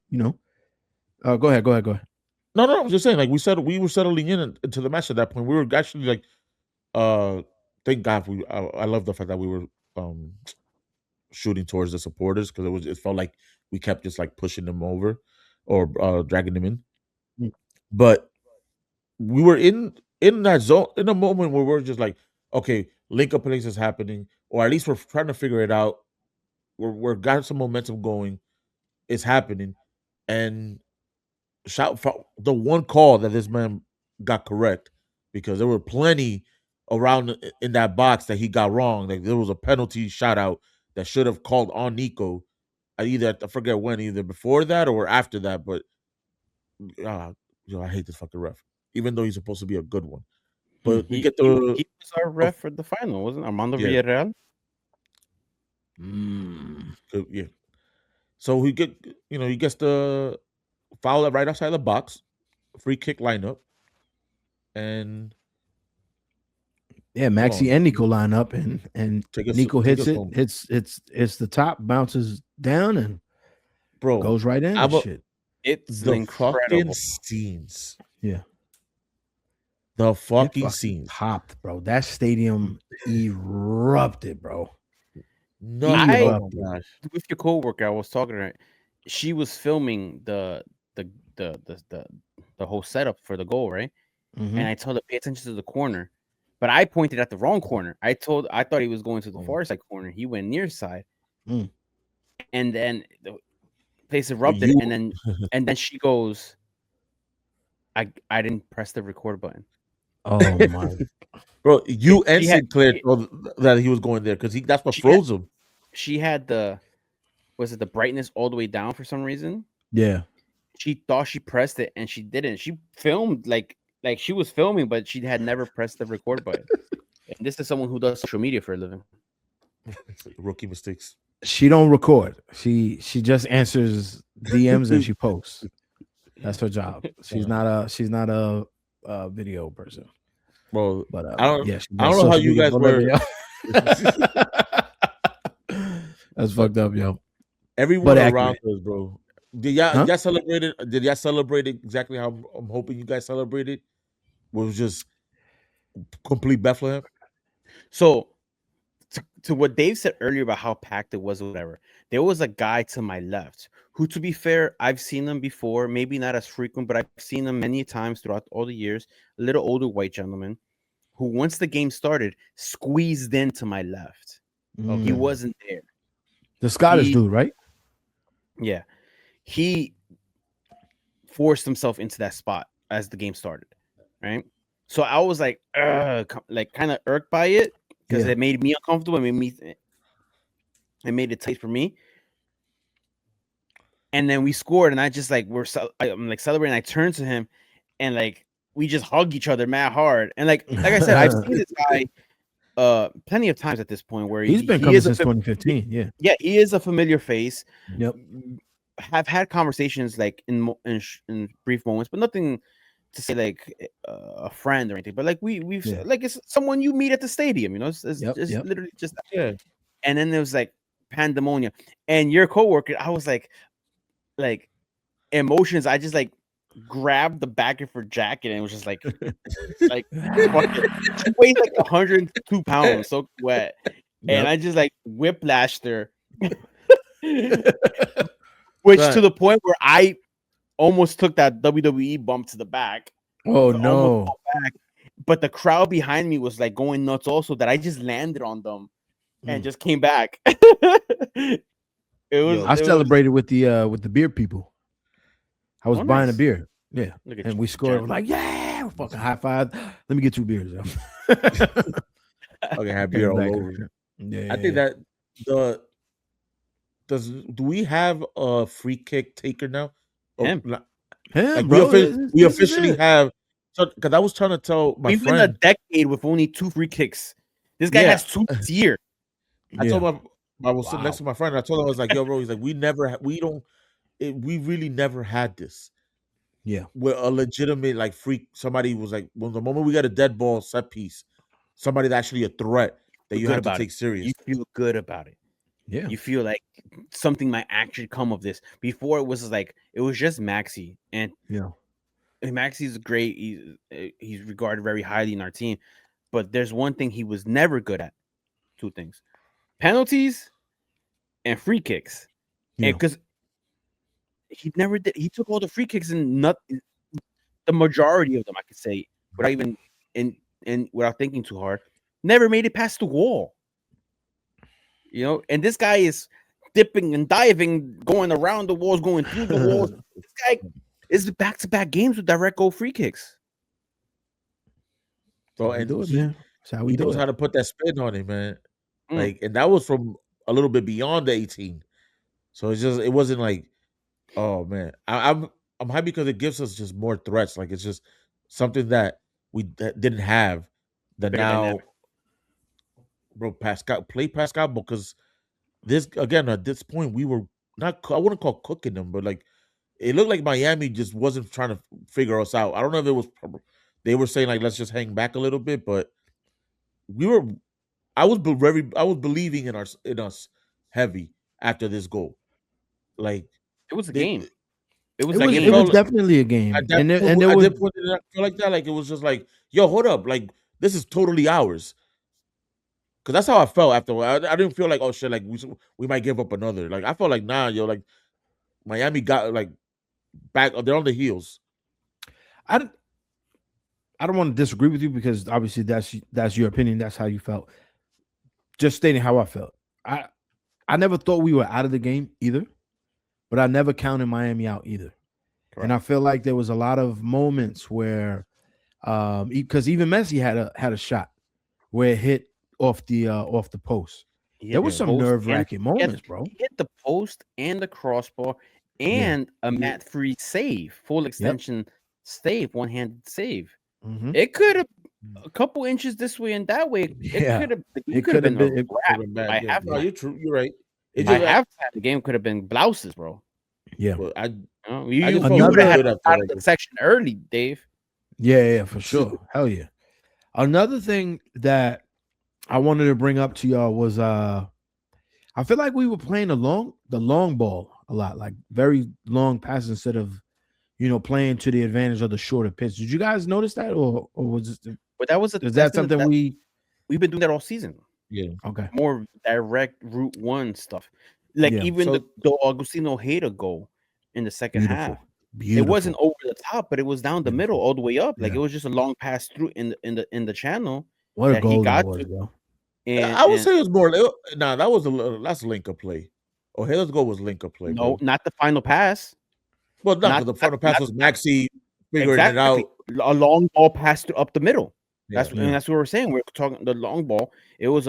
go ahead. No, I was just saying, like we were settling into the match at that point. We were actually like, thank God I love the fact that we were shooting towards the supporters because it felt like we kept just like pushing them over or dragging them in. But we were in that zone in a moment where we're just like, okay, link up plays is happening, or at least we're trying to figure it out. We're got some momentum going. It's happening, and shout for the one call that this man got correct because there were plenty around in that box that he got wrong. Like there was a penalty shot out that should have called on Nico. I forget when, either before that or after that. But I hate this fucking ref, even though he's supposed to be a good one. But he was our ref for the final, wasn't Armando Villarreal? Yeah. So he gets the foul right outside the box, free kick lineup, and Yeah, Maxi and Nico line up, and Nico take hits us it, home, hits the top, bounces down, and bro. goes right in and shit. It's The fucking incredible. scenes, Yeah, the it fucking scenes. popped, bro. That stadium erupted, bro. Nothing. I- Oh my gosh. With your coworker, I was talking to her. She was filming the whole setup for the goal, right? Mhm. And I told her pay attention to the corner, but I pointed at the wrong corner. I thought he was going to the Oh. far side corner. He went near side, Mm. and then the place erupted, you- and then she goes, I didn't press the record button. Oh my! Bro, you and She had- Sinclair told that he was going there because that's what She froze him. She had the brightness all the way down for some reason. Yeah, She thought she pressed it and she didn't. She filmed like she was filming, but she had never pressed the record button. And this is someone who does social media for a living. Rookie mistakes. she don't record. She just answers DMs and she posts. That's her job. She's not a video person. Bro, But I don't yeah, I don't know how you guys were. That's fucked up, yo. Everyone But around accurate. us, bro. Did y'all Huh? y'all celebrate it? Did y'all celebrate it exactly how I'm hoping you guys celebrated? Was just complete Bethlehem. So to what Dave said earlier about how packed it was or whatever, there was a guy to my left who, to be fair, I've seen him before, maybe not as frequent, but I've seen him many times throughout all the years. A little older white gentleman who, once the game started, squeezed into my left. He Mm. wasn't there. The Scottish he- dude, right? Yeah. He forced himself into that spot as the game started. Right. So I was like kind of irked by it because Yeah. it made me uncomfortable. It made it tight for me. And then we scored, and I just like I'm like celebrating. I turned to him, and like we just hug each other mad hard. And like I said, I've seen this guy plenty of times at this point where He's been he coming is since 2015. Yeah. yeah, he is a familiar face. Yep. Have had conversations like in brief moments, but nothing to say like a friend or anything. But like we've Yeah. like it's someone you meet at the stadium, you know. It's Yep, just yep. literally just Yeah. And then there was like pandemonium, and your coworker, I was like emotions. I just like grabbed the back of her jacket and it was just like fuck it. She weighs like 102 pounds, so wet, and I just like whiplashed her, which Right. to the point where I almost took that WWE bump to the back. Oh Almost no. fell back. But the crowd behind me was like going nuts also, that I just landed on them and Mm. just came back. It was. I celebrated with the beer people. I was Oh, buying a nice. beer. Yeah. Look at And you, we scored. Jack. We're like, yeah, we're fucking high five. Let me get 2 beers. Yo. Okay, have beer all Back. over. Yeah. I think that do we have a free kick taker now? Or Him. not- Him, like bro, we this is officially it. have. So because I was trying to tell my We've been a friend, decade with only 2 free kicks. This guy Yeah. has 2 this year. I told I was sitting Wow. next to my friend. I told him, I was like, "Yo, bro," he's like, "We really never had this. Yeah. Where a legitimate like freak somebody was like, well, the moment we got a dead ball set piece, somebody's actually a threat that you Good have to about take serious." You feel good about it. Yeah. You feel like something might actually come of this. Before it was just Maxi, and Yeah. Maxi's great. He's regarded very highly in our team, but there's one thing he was never good at. 2 things: penalties and free kicks. Yeah. And because he never did, he took all the free kicks and not the majority of them, I could say, without even without thinking too hard, never made it past the wall. You know, and this guy is dipping and diving, going around the walls, going through the walls. This guy is back-to-back games with direct goal free kicks. So we and do it, he, man. That's how we he do knows it. how to put that spin on it, man. Mm. Like, and that was from a little bit beyond the 18. So it wasn't like, oh man, I'm happy because it gives us just more threats. Like it's just something that we didn't have. That Very now, dynamic. bro, Pascal because this again at this point we were I wouldn't call cooking them, but like it looked like Miami just wasn't trying to figure us out. I don't know if it was they were saying like let's just hang back a little bit, but we were I was believing in us heavy after this goal. Like It was a they, game. It was It a was game. definitely a game, at that and point, there at was that point, did I feel like that? Like it was just like, yo, hold up, like this is totally ours. Because that's how I felt after. I didn't feel like, oh shit, like we might give up another. Like I felt like, nah, yo, like Miami got like back. They're on the heels. I don't want to disagree with you because obviously that's your opinion. That's how you felt. Just stating how I felt. I never thought we were out of the game either, but I never counted Miami out either. Correct. And I feel like there was a lot of moments where, because even Messi had a shot where it hit off the post. He hit There was the some post nerve-wracking and- moments, bro. He hit the post and the crossbar and a mat-free save, full extension save, one-handed save. Mhm. It could have a couple inches this way and that way. Yeah. It could have been a it wrap. Bad. I Yeah. have No, you're true. You're right. It I just, have the game could have been blouses, bro. Yeah. well, You know, I you just would felt have really had good out after of that. the section early, Dave. Yeah, for sure. Hell yeah. Another thing that I wanted to bring up to y'all was I feel like we were playing the long ball a lot, like very long passes instead of playing to the advantage of the shorter pitch. Did you guys notice that, or was it? But that was Is that something we've been doing that all season? Yeah. Okay? More direct route one stuff. Like Yeah. even So- the Augustino Hater goal in the second half. Beautiful. It wasn't over the top, but it was down the middle all the way up. Like Yeah. it was just a long pass through in the channel. What a that he goal that got was, to. bro. And I would say it was more. Nah, that was that's link up play. O'Hara's goal was link up play. no, bro. not the final pass. Well, no, not- 'cause the final pass not- was Maxi figuring it Exactly. out. A long ball passed up the middle. That's Yeah. and that's what we're saying. We're talking the long ball. It was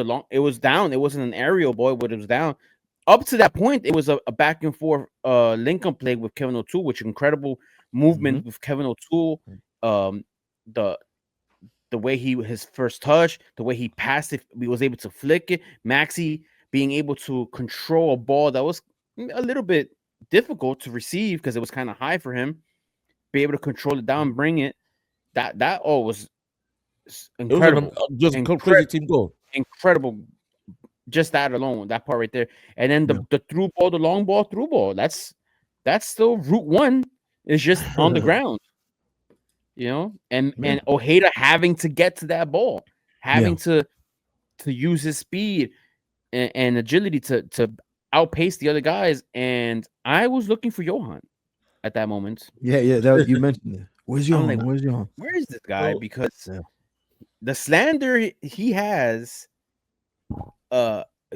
down. It wasn't an aerial ball, but it was down. Up to that point, it was a back and forth link-up play with Kevin O'Toole, which incredible movement with Kevin O'Toole. The way his first touch, the way he passed it, he was able to flick it. Maxi being able to control a ball that was a little bit difficult to receive because it was kind of high for him. Be able to control it down, bring it. That all was incredible. It was just Incredible. crazy team goal. Incredible. Just that alone, that part right there. And then the through ball, the long ball, through ball. That's still route one. It's just on the ground. And Ojeda having to get to that ball, having to use his speed and agility to outpace the other guys. And I was looking for Johan at that moment. Yeah. You mentioned it. Where's Johan? like, Where's Johan? Where is this guy? Well, Because the slander he has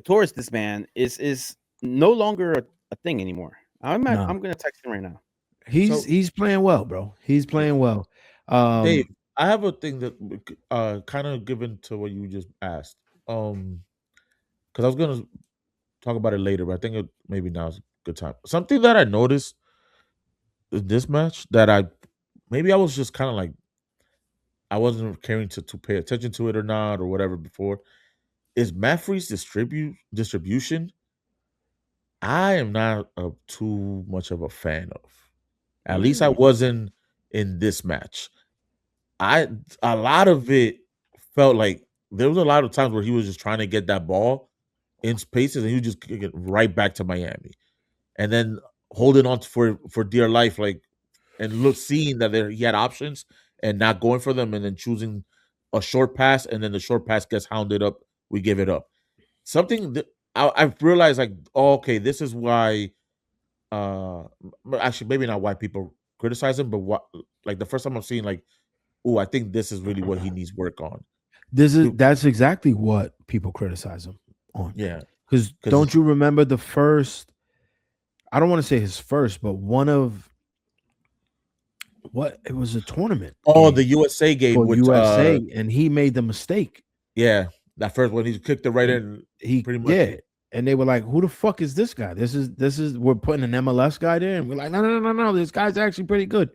towards this man is no longer a thing anymore. I'm gonna text him right now. He's playing well, bro. He's playing well. Dave, I have a thing that kind of given to what you just asked. Because I was gonna talk about it later, but I think maybe now's a good time. Something that I noticed in this match that I was just kind of like I wasn't caring to pay attention to it or not or whatever before is Maffrey's distribution. I am not too much of a fan of. At least I wasn't in this match. A lot of it felt like there was a lot of times where he was just trying to get that ball in spaces and he would just get right back to Miami, and then holding on for dear life, like and seeing that he had options and not going for them, and then choosing a short pass, and then the short pass gets hounded up. We give it up. Something that I've realized, like, oh, okay, this is why. Actually, maybe not why people criticize him, but what, like, the first time I'm seeing, like, oh, I think this is really what he needs work on. That's exactly what people criticize him on. Yeah, because don't you remember the first? I don't want to say his first, but one of it was a tournament. Oh, the USA game with USA, and he made the mistake. Yeah, that first one he kicked it right in. He pretty much. Yeah, and they were like, "Who the fuck is this guy? This is we're putting an MLS guy there," and we're like, "No, this guy's actually pretty good."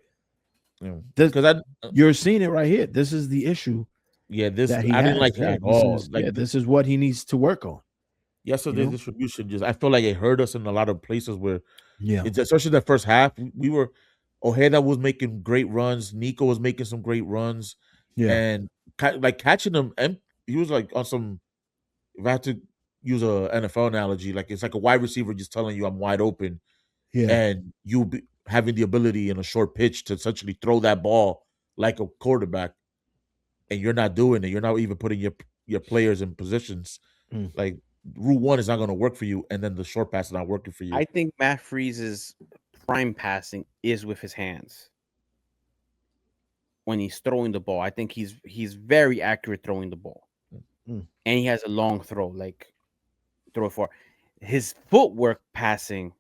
Because you're seeing it right here. This is the issue. Yeah, this I didn't like that at all. This is what he needs to work on. Yesterday's know? distribution I feel like it hurt us in a lot of places where Yeah. it's especially the first half. We were Ojeda was making great runs. Nico was making some great runs, Yeah. and like catching him. And he was like on some. If I had to use a NFL analogy, like it's like a wide receiver just telling you I'm wide open, Yeah. and you having the ability in a short pitch to essentially throw that ball like a quarterback, and you're not doing it. You're not even putting your players in positions. Mm. Like Route 1 is not going to work for you, and then the short pass is not working for you. I think Matt Freeze's prime passing is with his hands. When he's throwing the ball, I think he's very accurate throwing the ball, and he has a long throw, like throw it far. His footwork passing,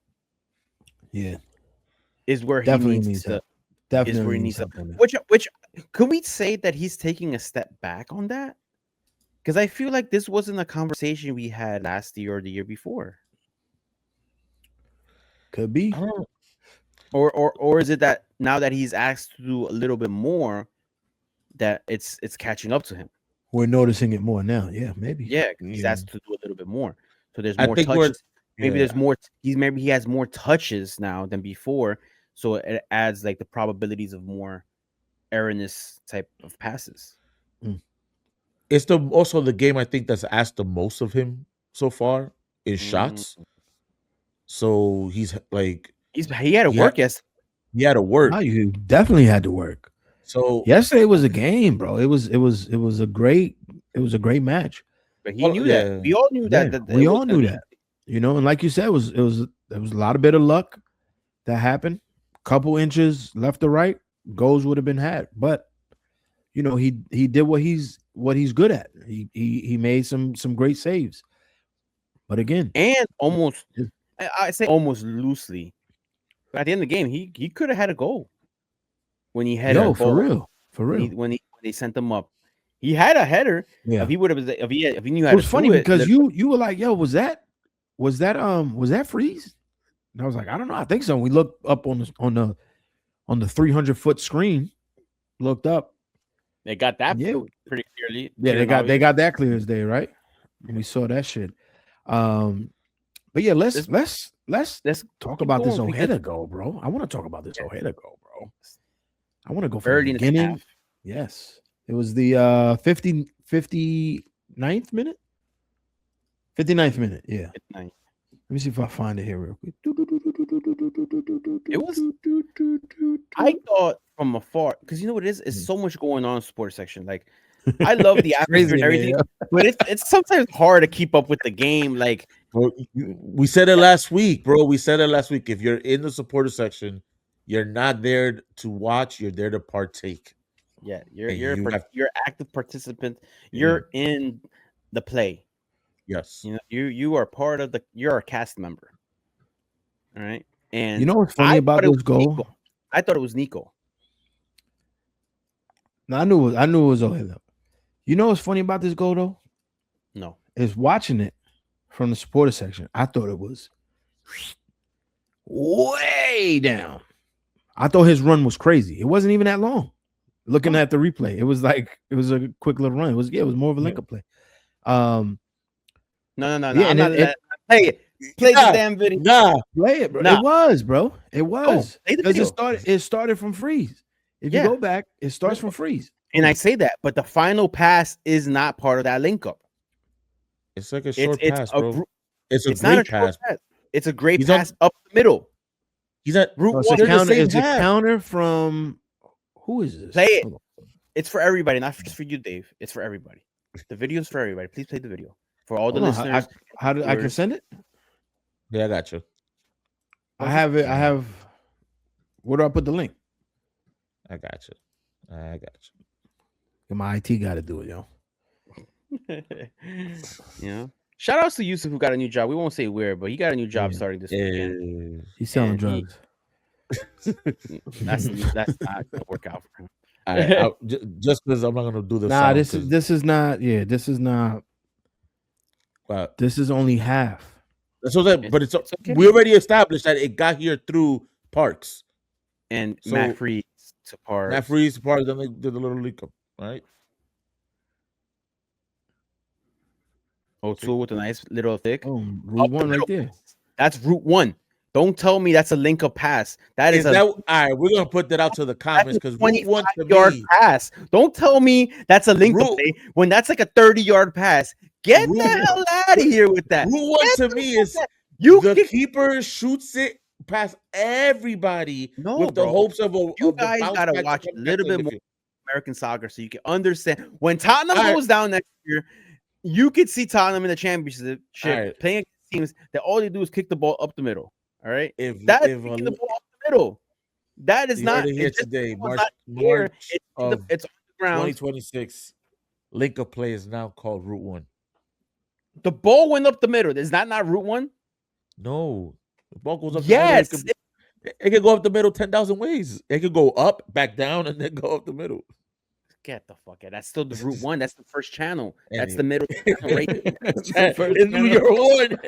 is where Definitely he needs to. help. Definitely is where he needs needs to. help on that. Which could we say that he's taking a step back on that? Because I feel like this wasn't a conversation we had last year or the year before. Could be. Or is it that now that he's asked to do a little bit more, that it's catching up to him? We're noticing it more now. Yeah, maybe. Yeah, he's asked to do a little bit more. So there's I more think touches. Maybe yeah. there's more. Maybe he has more touches now than before. So it adds like the probabilities of more erroneous type of passes. It's also the game I think that's asked the most of him so far is shots. So he's like he had to work. Yes, he had to work. Wow, you definitely had to work. So yesterday was a game, bro. It was a great match. But he knew that. We all knew that. We all knew that. You know, and like you said, there was a lot of bit of luck that happened. Couple inches left or right, goals would have been had. But you know, he did what he's good at. He made some great saves. But again, and almost I say almost loosely, but at the end of the game, he could have had a goal when he had for real. When they sent him up, he had a header. Yeah, if he would have, if he knew how to. It was funny because you were like, "Yo, was that Freeze?" And I was like, "I don't know. I think so." We looked up on the 300-foot screen, looked up. They got that pretty clearly. Yeah, they got that clear as day, right? And we saw that shit. But yeah, let's talk about this Ojeda goal, bro. I want to talk about this Ojeda goal, bro. I want to go from the beginning. Yes. It was the 59th minute? 59th minute, yeah. 59th. Let me see if I find it here real quick. It was. I thought from afar, because you know what it is? It's so much going on in sports section. Like, I love the atmosphere and everything, but it's sometimes hard to keep up with the game. Like, bro, we said it last week, bro. We said it last week. If you're in the supporter section, you're not there to watch. You're there to partake. Yeah, you're active participant. You're in the play. Yes, you know you are part of you're a cast member. All right, and you know what's funny about this goal? I thought it was Nico. No, I knew it was Ojeda. You know what's funny about this goal though? No, is watching it from the supporter section. I thought it was way down. I thought his run was crazy. It wasn't even that long. Looking at the replay, it was a quick little run. It was more of a link-up play. No. Yeah, I'm not play it. Play the damn video. Play it, bro. It was, bro. It was. Because it started from Freeze. If you go back, it starts from Freeze. And I say that, but the final pass is not part of that link-up. It's like a short pass, bro. It's a great pass. It's a great pass up the middle. He's at Route 1. It's a counter from who is this? Play it. It's for everybody, not just for you, Dave. It's for everybody. The video's for everybody. Please play the video for all the listeners. I can send it? Yeah, I got you. I have it. Where do I put the link? I got you. My IT got to do it, yo. Yeah. Shout outs to Yousef who got a new job. We won't say where, but he got a new job starting this weekend. He's selling drugs. That's not gonna work out for him. Just because I'm not gonna do this. Nah, this is not. Yeah, this is not. Wow. This is only half. But it's okay. We already established that it got here through Parks and Matt Freeze to Parks. Matt Freeze to Parks. Then they did a little leak up, right? O'Toole with a nice little thick. Oh, Up Route the 1 right middle. there. That's route 1. Don't tell me that's a link up pass. That Is is that a all right? We're gonna put that out to the comments because Route 1 to 25-yard me, pass. Don't tell me that's a link up Route- play when that's like a 30-yard pass. Get Route- the hell out of here with that. Route 1 Get to the me fuck is out. You the kick- keeper shoots it past everybody No, with the bro. hopes of You the guys bounce gotta back to watch come a back little to the bit more midfield. American soccer so you can understand when Tottenham All right. goes down next year. You could see Tottenham in the championship right. playing against teams that all they do is kick the ball up the middle. All right, If that's if kicking the ball up the middle. That is you not heard it here it's just- today, it's March not here. March of It's on the ground. 2026, link up play is now called Route 1. The ball went up the middle. Is that not route 1? No, the ball goes up. Yes. The middle. It could go up the middle 10,000 ways. It could go up, back down, and then go up the middle. Get the fuck out. That's still the route 1. That's the first channel. That's Anyway. the middle channel right there. It's first New Year one.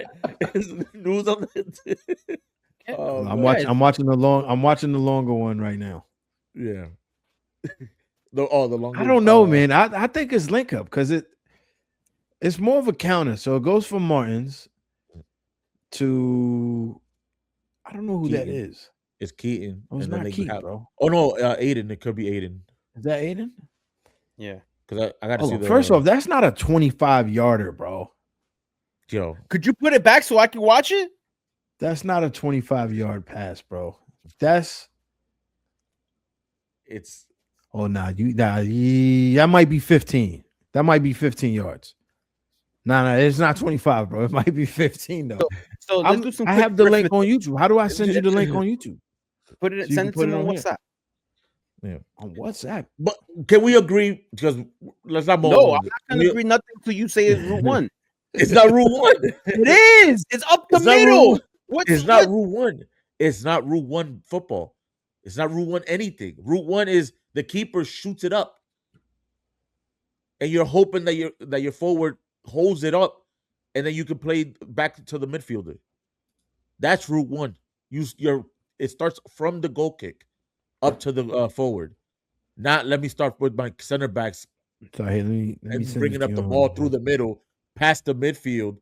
It's news on the. Oh, I'm God. watching the longer one right now. Yeah. The longer. I don't know, man. I think it's link up because it's more of a counter. So it goes from Martins to I don't know who that Keaton. is. It's Keaton. Oh, it's and then not they Keaton, have- bro. Oh no, Aiden. It could be Aiden. Is that Aiden? Yeah. Because I gotta Hold see on. the First off, that's not a 25-yarder, bro. Yo. Could you put it back so I can watch it? That's not a 25-yard pass, bro. That's It's that might be 15. That might be 15 yards. No, it's not 25, bro. It might be 15 though. So let's do some I quick have the link arithmetic. on YouTube. How do I send you the link on YouTube? Put it So you send can it to put me it on on here. WhatsApp. On WhatsApp. but can we agree? Because let's not move. No, on I'm it. not gonna agree nothing until you say it's route 1. It's not Route 1. It is. It's up the It's not middle. Route- What's It's not what? Route 1. It's not Route 1 football. It's not Route 1 anything. Route 1 is the keeper shoots it up. And you're hoping that your forward holds it up and then you can play back to the midfielder. That's Route 1. It starts from the goal kick up to the forward. Not let me start with my center backs So hey, let me and send bringing it up to the you ball on- through the middle, past the midfield,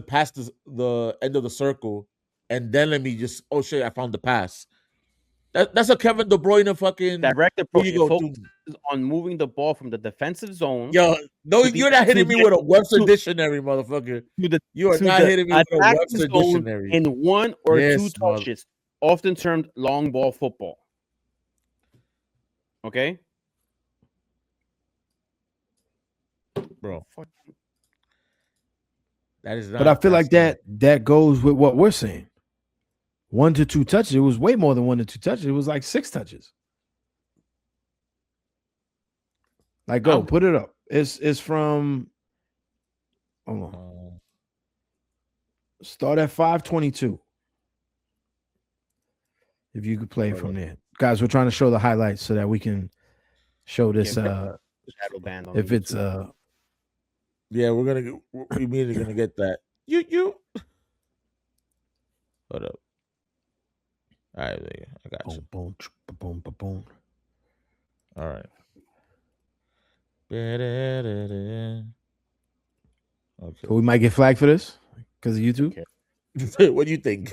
past the end of the circle, and then let me just I found the pass. That's a Kevin De Bruyne fucking. Direct Here approach. you It go, focuses on moving the ball from the defensive zone Yo, no, to the- you're not hitting to me the- with a Webster to- dictionary, motherfucker. to the You are to not the hitting me with a attacking Webster zone dictionary. in 1 or 2 Yes, mother- touches, often termed long ball football. Okay, Bro, that is not. But I feel like that's that goes with what we're saying. 1 to 2 touches. It was way more than 1 to 2 touches. It was like 6 touches. Like, go put it up. It's from. Hold on. Start at 5:22. If you could play from there, guys. We're trying to show the highlights so that we can show this. shadow band. On If the it's YouTube. Yeah, we're immediately gonna get that. You. Hold up. All right, there you go. I got you. boom, boom, boom, boom. All right. Okay. So we might get flagged for this because of YouTube. Okay. What do you think?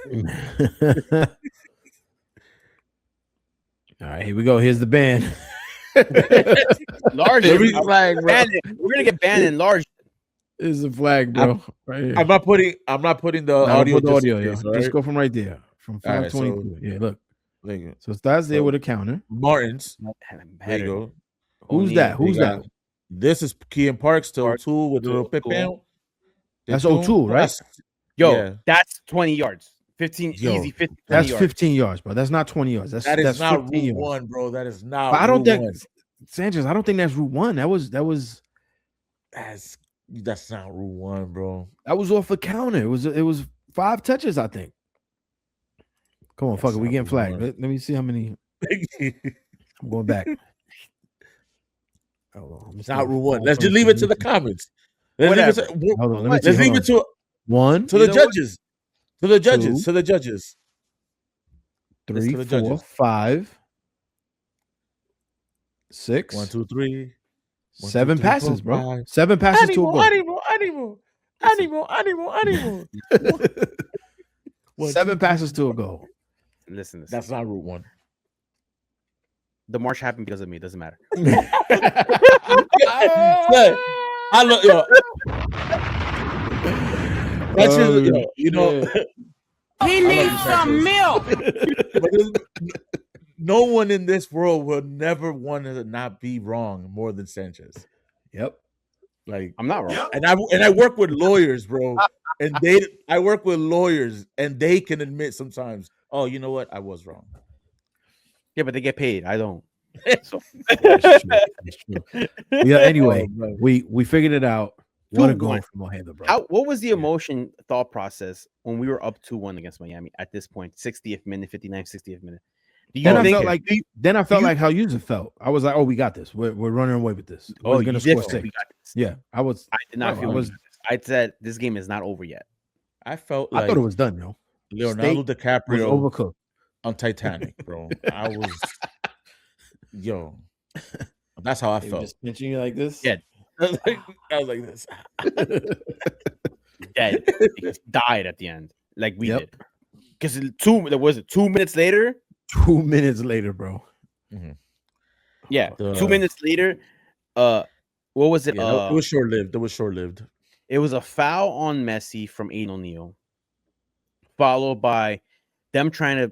All right, here we go. Here's the band. large. Every I'm flag, bro. banning- We're gonna get banned in large. Here's the flag, bro. Right here. I'm not putting the No, audio. put the just in audio, yo. case, all Just right? go from right there. From All right, 522. Yeah, look. Thank you. So it starts there So- with a counter. Martins. There Header. you go. Who's that? Who's They got- that? This is Kean Parks to Parks, O'Toole with a little O'Toole. Pipin. That's O'Toole, right? Yo, Yeah. that's 20 yards. 15 Yo, easy. 15 That's yards. 15 yards, bro. That's not 20 yards. That's That is that's not 15 Route yards. 1, bro. That is not. But I don't Route think 1. Sanchez. I don't think that's Route 1. That was That's not Route 1, bro. off a counter. It was 5 touches, I think. Come on, That's fuck it. We not getting Route flagged. 1. Let me see how many. I'm going back. Hold on, let me It's see. not Route 1. Let's just leave it to the comments. Let's leave Whatever. it to, Hold on, let me let's see. leave Hold it to 1, to the You know what? judges. To the judges. Two. To the judges. 3, to the 4, judges. 5, 6, 1, 2, 3. 1, 7 2, 3, 4, passes, bro. 5. 7 passes to a goal. Animal. Animal. 7 passes to a goal. Listen. That's not Route 1. The march happened because of me. It doesn't matter. I love yo. That's just, you know. He needs some milk. But no one in this world will never want to not be wrong more than Sanchez. Yep. Like I'm not wrong. And I work with lawyers, bro. And I work with lawyers, and they can admit sometimes, oh, you know what? I was wrong. Yeah, but they get paid. I don't. So. That's true. Yeah. Anyway, we figured it out. What a goal from Ojeda, bro. What was the emotion thought process when we were up 2-1 against Miami at this point? 60th minute, 59th, 60th minute. Then I felt like how Yousef felt. I was like, "Oh, we got this. We're running away with this. We're gonna score 6." We got this. Yeah, I did not feel. I said this game is not over yet. I felt like I thought it was done, yo. Leonardo DiCaprio was overcooked on Titanic, bro. I was, yo. That's how I felt. Just pinching you like this. Yeah, I was like this. Dead. He died at the end, like we did. Because 2 minutes later. 2 minutes later, bro. Mm-hmm. Yeah, 2 minutes later. What was it? Yeah, it was short-lived. It was a foul on Messi from Aiden O'Neal, followed by them trying to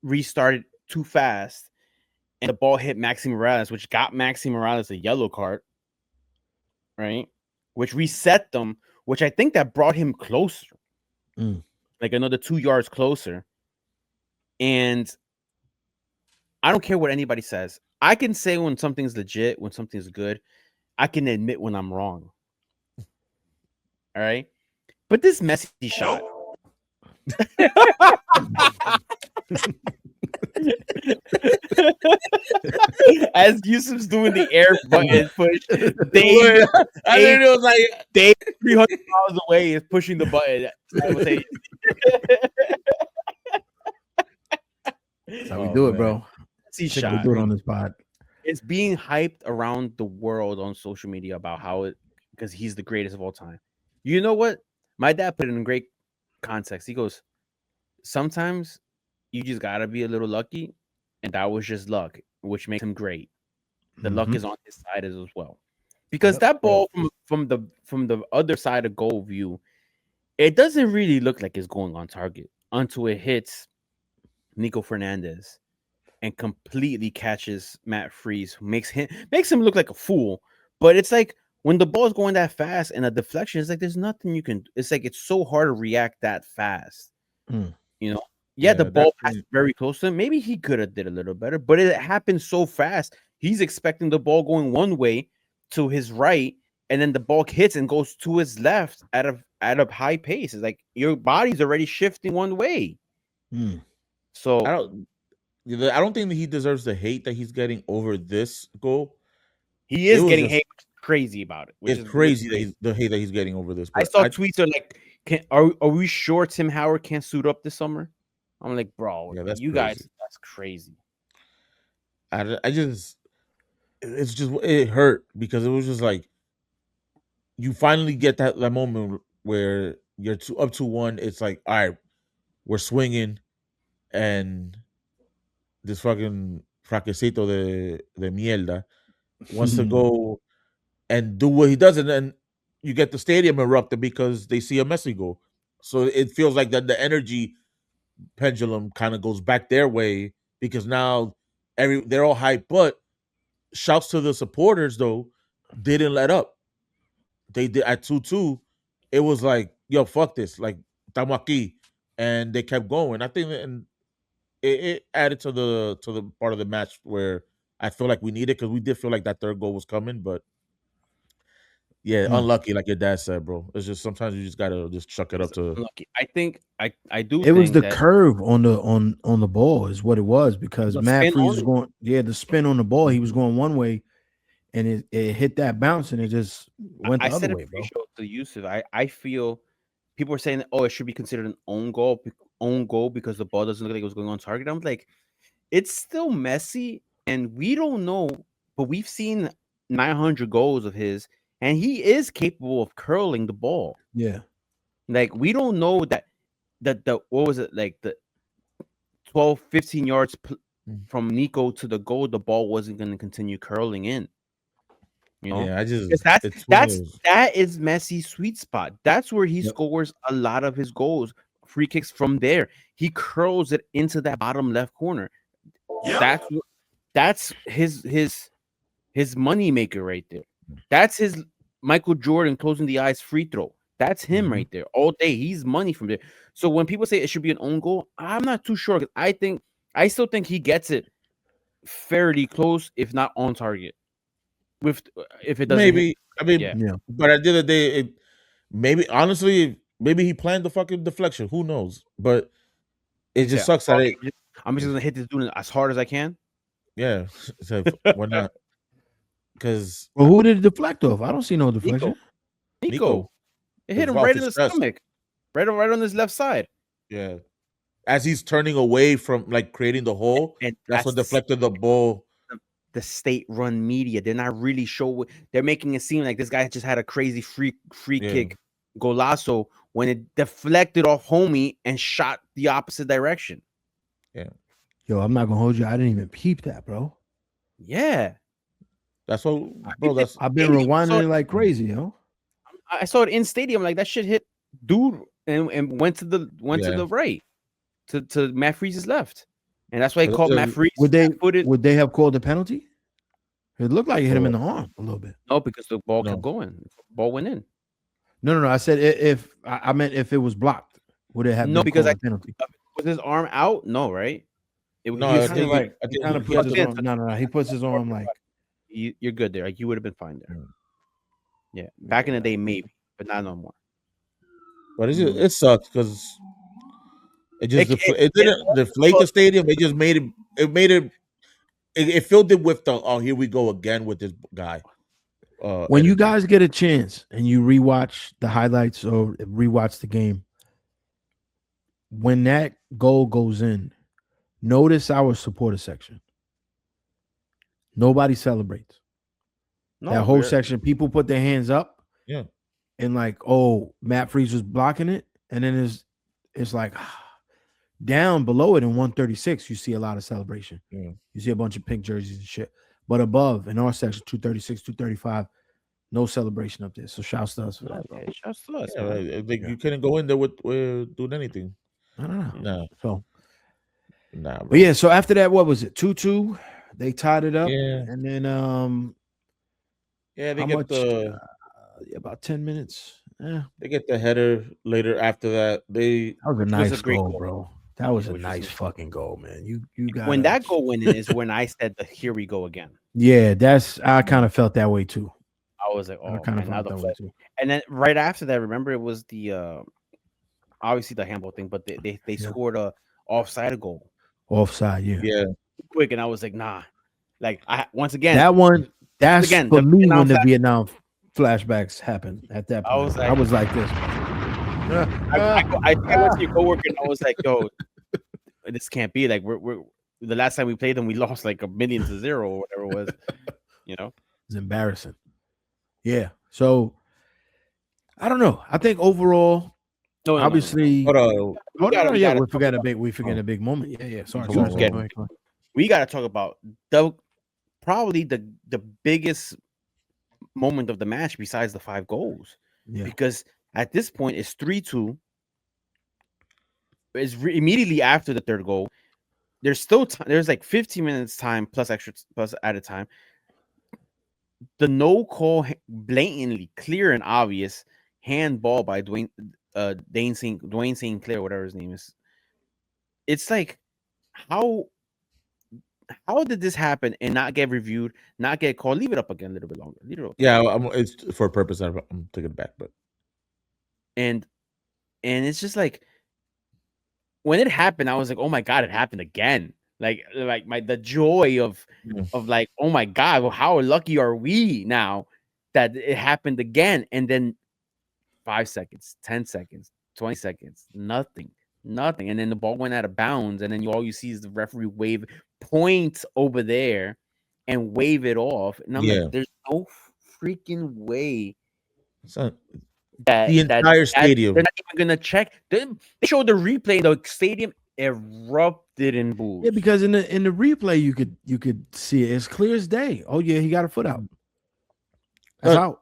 restart it too fast, and the ball hit Maxi Morales, which got Maxi Morales a yellow card, right? Which reset them, which I think that brought him closer, like another 2 yards closer. And I don't care what anybody says. I can say when something's legit, when something's good. I can admit when I'm wrong. All right. But this Messi shot. As Yousef's doing the air button push, Dave, I think it was like Dave 300 miles away is pushing the button. That's how we do it, bro. We do it on this pod. It's being hyped around the world on social media about how because he's the greatest of all time. You know what? My dad put it in great context. He goes, sometimes you just gotta be a little lucky, and that was just luck, which makes him great. The luck is on his side as well, because that ball from the other side of goal view, it doesn't really look like it's going on target until it hits Nico Fernandez and completely catches Matt Freese, who makes him look like a fool. But it's like when the ball is going that fast and a deflection, it's like there's nothing you can. It's like it's so hard to react that fast. You know, the ball passed very close to him. Maybe he could have did a little better, but it happened so fast. He's expecting the ball going one way to his right, and then the ball hits and goes to his left at a high pace. It's like your body's already shifting one way. So I don't think that he deserves the hate that he's getting over this goal. He is getting hate crazy about it. It's crazy the hate that he's getting over this. I saw tweets are like, are we sure Tim Howard can't suit up this summer? I'm like, bro, that's guys, that's crazy. It hurt because it was just like you finally get that moment where you're up 2-1. It's like, all right, we're swinging, and this fucking fraquecito de mierda wants to go and do what he does, and then you get the stadium erupted because they see a Messi goal. So it feels like that the energy pendulum kind of goes back their way because now they're all hyped. But shouts to the supporters though, didn't let up. They did at 2-2. It was like, yo, fuck this, like estamos aquí, and they kept going. I think and it added to the part of the match where I feel like we needed, because we did feel like that third goal was coming, but unlucky, like your dad said, bro. It's just sometimes you just gotta just chuck it up to. Unlucky. I think I do. It was the curve on the ball is what it was, because Matt Freese was going. Yeah, the spin on the ball, he was going one way, and it hit that bounce, and it just went the other way, bro. To Yousef, I feel people are saying, oh, it should be considered an own goal because the ball doesn't look like it was going on target. I'm like, it's still Messi, and we don't know, but we've seen 900 goals of his, and he is capable of curling the ball. Yeah. Like we don't know that the what was it, like the 12, 15 yards from Nico to the goal, the ball wasn't going to continue curling in. You know, Yeah, I just because that is Messi's sweet spot. That's where he Yep. scores a lot of his goals, free kicks from there. He curls it into that bottom left corner. That's his money maker right there. That's his Michael Jordan closing the eyes free throw. That's him right there all day. He's money from there. So when people say it should be an own goal, I'm not too sure. I still think he gets it fairly close, if not on target. If it doesn't maybe. hit. I mean, Yeah. but at the end of the day, maybe honestly, maybe he planned the fucking deflection. Who knows? But it just sucks that I'm just gonna hit this dude as hard as I can. Yeah, so why not? Because Well, who did it deflect off? I don't see no deflection. Nico. It hit him off right his in the chest. stomach, right on his left side. Yeah, as he's turning away from like creating the hole, And that's what deflected the ball. The state-run media, they're not really sure. They're making it seem like this guy just had a crazy free kick golazo when it deflected off homie and shot the opposite direction. Yeah. Yo, I'm not gonna hold you. I didn't even peep that, bro. Yeah. That's what, bro. That's I've been rewinding it like crazy, yo. I saw it in stadium, like that shit hit dude and went to the right, to Matt Freeze's left, and that's why he called Matt Freeze. Would they have called the penalty? It looked like it hit him in the arm a little bit. No, because the ball kept going. Ball went in. No. I said if I meant if it was blocked, would it have no? been Because called a penalty? Was his arm out? No, right? No, I think he kind of puts his arm. No. He puts his arm like. You're good there. Like you would have been fine there. Yeah, back in the day, maybe, but not no more. But it sucks because it didn't deflate the stadium. It just made it. It filled it with the here we go again with this guy. When you guys get a chance and you rewatch the highlights or rewatch the game, when that goal goes in, notice our supporter section. Nobody celebrates. That whole section, people put their hands up. Yeah. And like, oh, Matt Freeze was blocking it. And then it's like down below it in 136, you see a lot of celebration. Yeah. You see a bunch of pink jerseys and shit. But above in our section, 236, 235, no celebration up there. So shouts to us for that, bro. Yeah, shouts to us. Yeah, you couldn't go in there with doing anything. I don't know. No. So bro. But yeah, so after that, what was it? 2-2. They tied it up. Yeah. And then they get about 10 minutes. Yeah. They get the header later after that. That was a nice goal, bro. That was a nice fucking goal, man. You got when that goal went in is when I said here we go again. Yeah, I kind of felt that way too. I was like, oh, I kind of felt that way too. And then right after that, remember it was the obviously the handball thing, but they scored a offside goal. Offside, yeah. Quick, and I was like, nah. Like once again, that's for me when the Vietnam flashbacks happened at that point. I was like this. I went to your coworker and I was like, yo, this can't be. Like we're the last time we played them, we lost like 1,000,000-0 or whatever it was. You know, it's embarrassing. Yeah. So I don't know. I think overall, obviously, we forgot a big moment. Yeah. Sorry. We got to talk about probably the biggest moment of the match besides the 5 goals. Yeah. Because at this point it's 3-2. It's immediately after the third goal. There's still time. There's like 15 minutes time plus added time. The no call, blatantly clear and obvious handball by Dwayne St. Clair, whatever his name is. It's like how did this happen and not get reviewed, not get called? Leave it up again a little bit longer. Yeah, it's for a purpose. I'm taking it back, but and it's just like when it happened, I was like, oh my god, it happened again. Like the joy of like, oh my god, well, how lucky are we now that it happened again? And then 5 seconds, 10 seconds, 20 seconds, nothing. And then the ball went out of bounds, and then all you see is the referee point over there and wave it off. And I'm like, there's no freaking way Son, that the entire stadium. they're not even gonna check. They showed the replay. The stadium erupted in boos. Yeah, because in the replay you could see it. It's clear as day. Oh yeah, he got a foot out. That's out.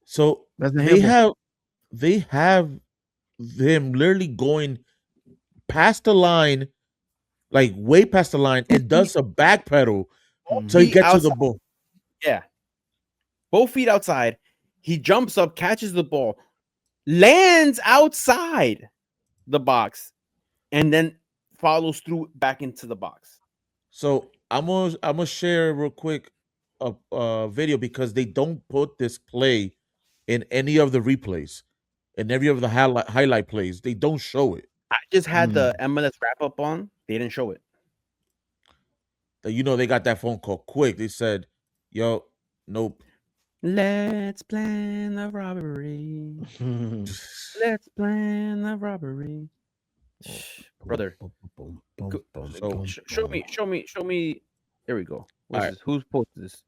So That's the they handball. have them literally going past the line, like way past the line, and does a back pedal till he Feet gets to the outside. ball. Yeah, both feet outside. He jumps up, catches the ball, lands outside the box, and then follows through back into the box. So I'm gonna share real quick a video because they don't put this play in any of the replays, in every of the highlight plays. They don't show it. I just had the MLS wrap up on. They didn't show it. You know, they got that phone call quick. They said, "Yo, nope." Let's plan a robbery. Let's plan a robbery. Brother, show me. There we go. What's All this? Who's posted this?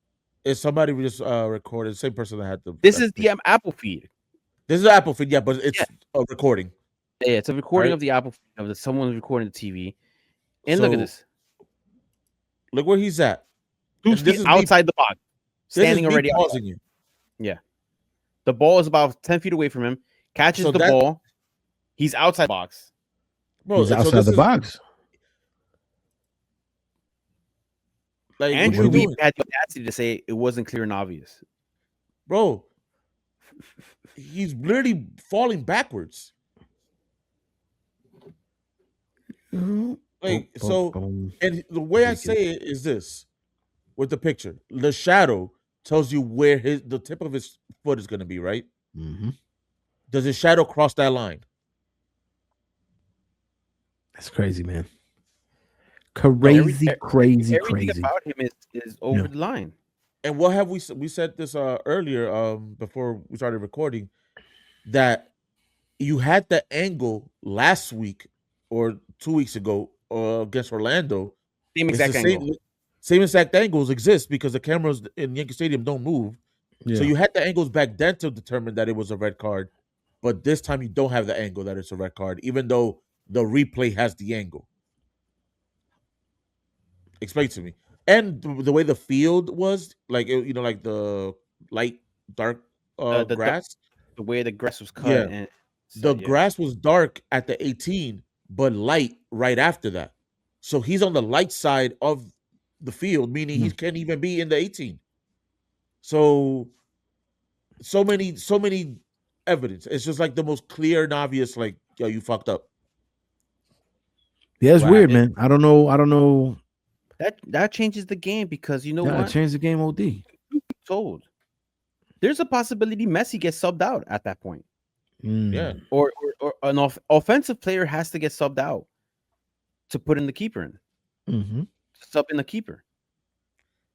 It's somebody we just recorded. Same person that had the. This is the Apple feed. This is Apple feed, yeah, but it's a recording. Yeah, it's a recording Right. of the Apple feed of someone recording the TV. And look at So, this. Look where he's at. 2 and this feet is me- outside the box, This standing is me already. pausing you. The ball is about 10 feet away from him. Catches So the that- ball. He's outside the box. Bro, He's so outside this the is- box. Like, what Andrew you Reed doing? had the audacity to say it wasn't clear and obvious. Bro, he's literally falling backwards. Like, so, and the way I say it is this with the picture: the shadow tells you where the tip of his foot is going to be, right? Mm-hmm. Does his shadow cross that line? That's crazy, man. Crazy. Everything about him is over the line. And what have we said this earlier before we started recording, that you had the angle last week or 2 weeks ago against Orlando. Same It's exact the angle. Same exact angles exist because the cameras in Yankee Stadium don't move. Yeah. So you had the angles back then to determine that it was a red card, but this time you don't have the angle that it's a red card, even though the replay has the angle. Explain to me. And the way the field was, like like the light dark grass. The way the grass was cut. Yeah. And The grass was dark at the 18, but light right after that. So he's on the light side of the field, meaning he can't even be in the 18. So many evidence. It's just like the most clear and obvious, like, yo, you fucked up. Yeah, it's weird, man. I don't know. That changes the game because you know Yeah, what? it changed the game OD. Told. There's a possibility Messi gets subbed out at that point. Yeah. Or an offensive player has to get subbed out to put in the keeper in. Mm-hmm. Sub in the keeper.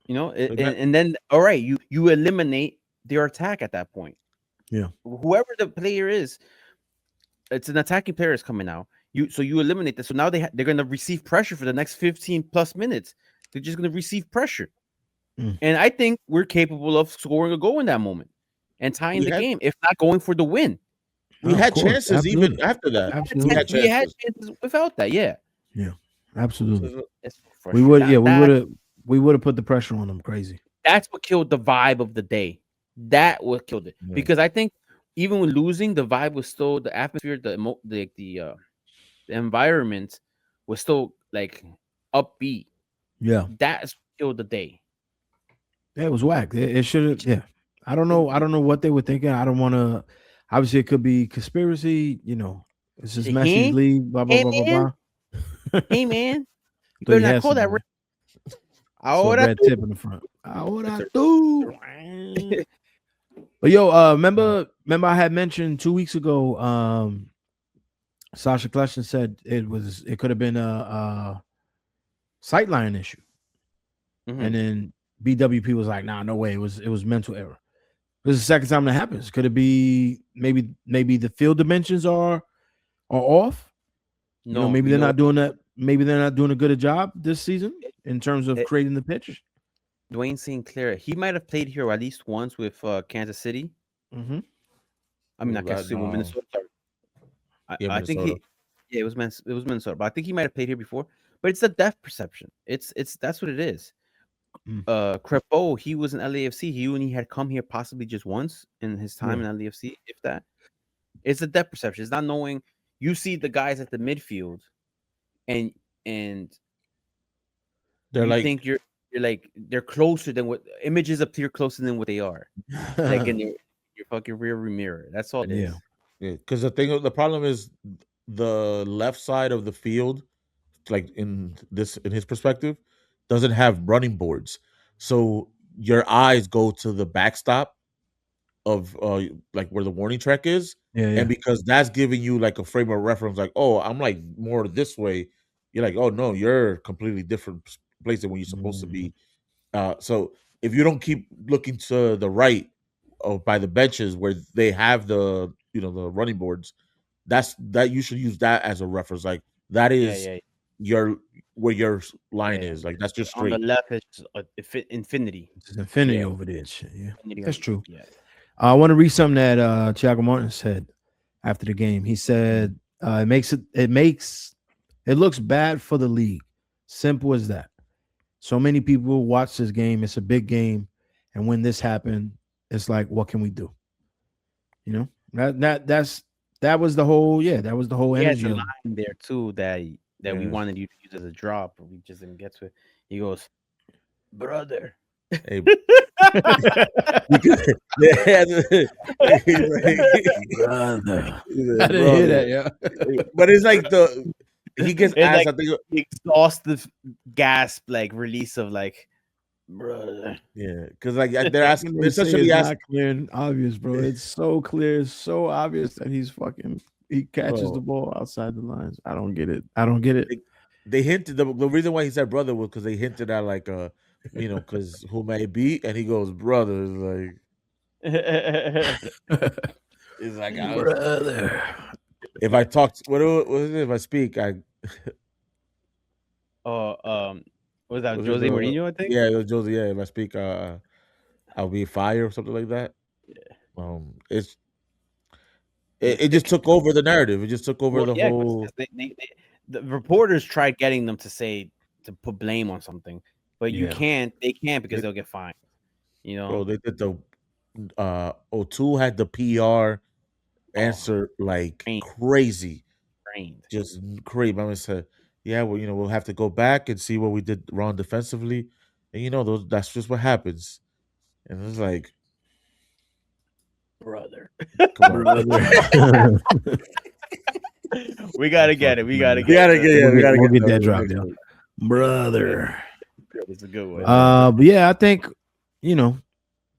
You know, and then all right, you eliminate their attack at that point. Yeah. Whoever the player is, it's an attacking player is coming out. So you eliminate this. So now they're going to receive pressure for the next 15 plus minutes. They're just going to receive pressure. And I think we're capable of scoring a goal in that moment and tying the game, if not going for the win. We had chances even after that. Absolutely. We had chances without that. Yeah. Yeah. Absolutely. It's We would have put the pressure on them. Crazy. That's what killed the vibe of the day. That what killed it. Yeah. Because I think even with losing, the vibe was still the atmosphere, the environment was still like upbeat. Yeah. That's what killed the day. Yeah, it was whack. It should have. Yeah. I don't know what they were thinking. I don't want to. Obviously, it could be conspiracy. You know, it's just Messi's league. Blah blah blah blah blah. Hey man, you better not call that. Red tip in the front. Ahora tú. But yo, remember I had mentioned 2 weeks ago. Sasha Kleshner said it could have been a sightline issue, and then BWP was like, "Nah, no way. It was mental error." This is the second time that happens. Could it be maybe the field dimensions are off? No, maybe they're not doing that. Maybe they're not doing a good job this season in terms of creating the pitch. Dwayne St. Clair, he might have played here at least once with Kansas City. Mm-hmm. I mean, not Kansas City, with Minnesota. Sorry. I think Minnesota. it was Minnesota, but I think he might have played here before. But it's the depth perception. It's that's what it is. Crepeau, he was in LAFC. He only had come here possibly just once in his time in LAFC, if that. It's the depth perception. It's not knowing. You see the guys at the midfield, and They're you like think you're like they're closer than what images appear closer than what they are. Like in your fucking rear view mirror. That's all it is. because the problem is the left side of the field, like in his perspective, doesn't have running boards, so your eyes go to the backstop of like where the warning track is, and because that's giving you like a frame of reference, like, oh, I'm like more this way, you're like, oh no, you're completely different place than where you're supposed to be. So if you don't keep looking to the right by the benches where they have the the running boards, that you should use that as a reference. Like that is your where your line is. Like that's just straight. On the left is infinity. It's infinity over there. Shit. Yeah, that's true. Yeah. I want to read something that Thiago Martin said after the game. He said it looks bad for the league. Simple as that. So many people watch this game. It's a big game, and when this happened, it's like, what can we do? You know, that was the whole energy. He has a line there too that we wanted you to use as a drop, but we just didn't get to it. He goes, brother. Hey. Brother. I didn't hear that, yeah. But it's like he gets asked, like, I think, exhaustive gasp, like release of like, brother. Yeah, because like they're asking, they're essentially asking. Not clear and obvious, bro. It's so clear, it's so obvious that he catches the ball outside the lines. I don't get it. They hinted the reason why he said brother was because they hinted at like because who may it be, and he goes brother. It's like brother. If I talk, what is it? If I speak, I. Was that Jose Mourinho? I think. Yeah, it was Jose. Yeah, if I speak, I'll be fired or something like that. Yeah. It just took over the narrative. It just took over the whole. The reporters tried getting them to put blame on something, but you can't. They can't because they'll get fined. You know. Bro, they did the. O'Toole had the PR answer like crazy. Just crazy. I said, yeah, well, we'll have to go back and see what we did wrong defensively, and that's just what happens. And it's like, brother, come on, brother. We gotta get it. We gotta get that drop down, brother. It's a good one. But yeah, I think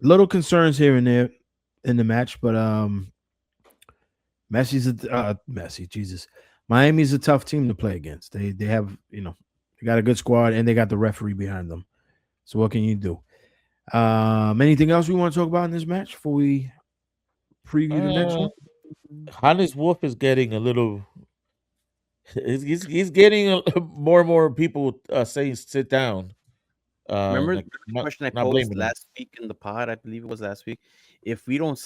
little concerns here and there in the match, but Miami's a tough team to play against. They have they got a good squad and they got the referee behind them. So what can you do? Anything else we want to talk about in this match before we preview the next one? Hannes Wolf is getting a little. He's getting more and more people saying sit down. Remember the question I posed last week in the pod? I believe it was last week. If we don't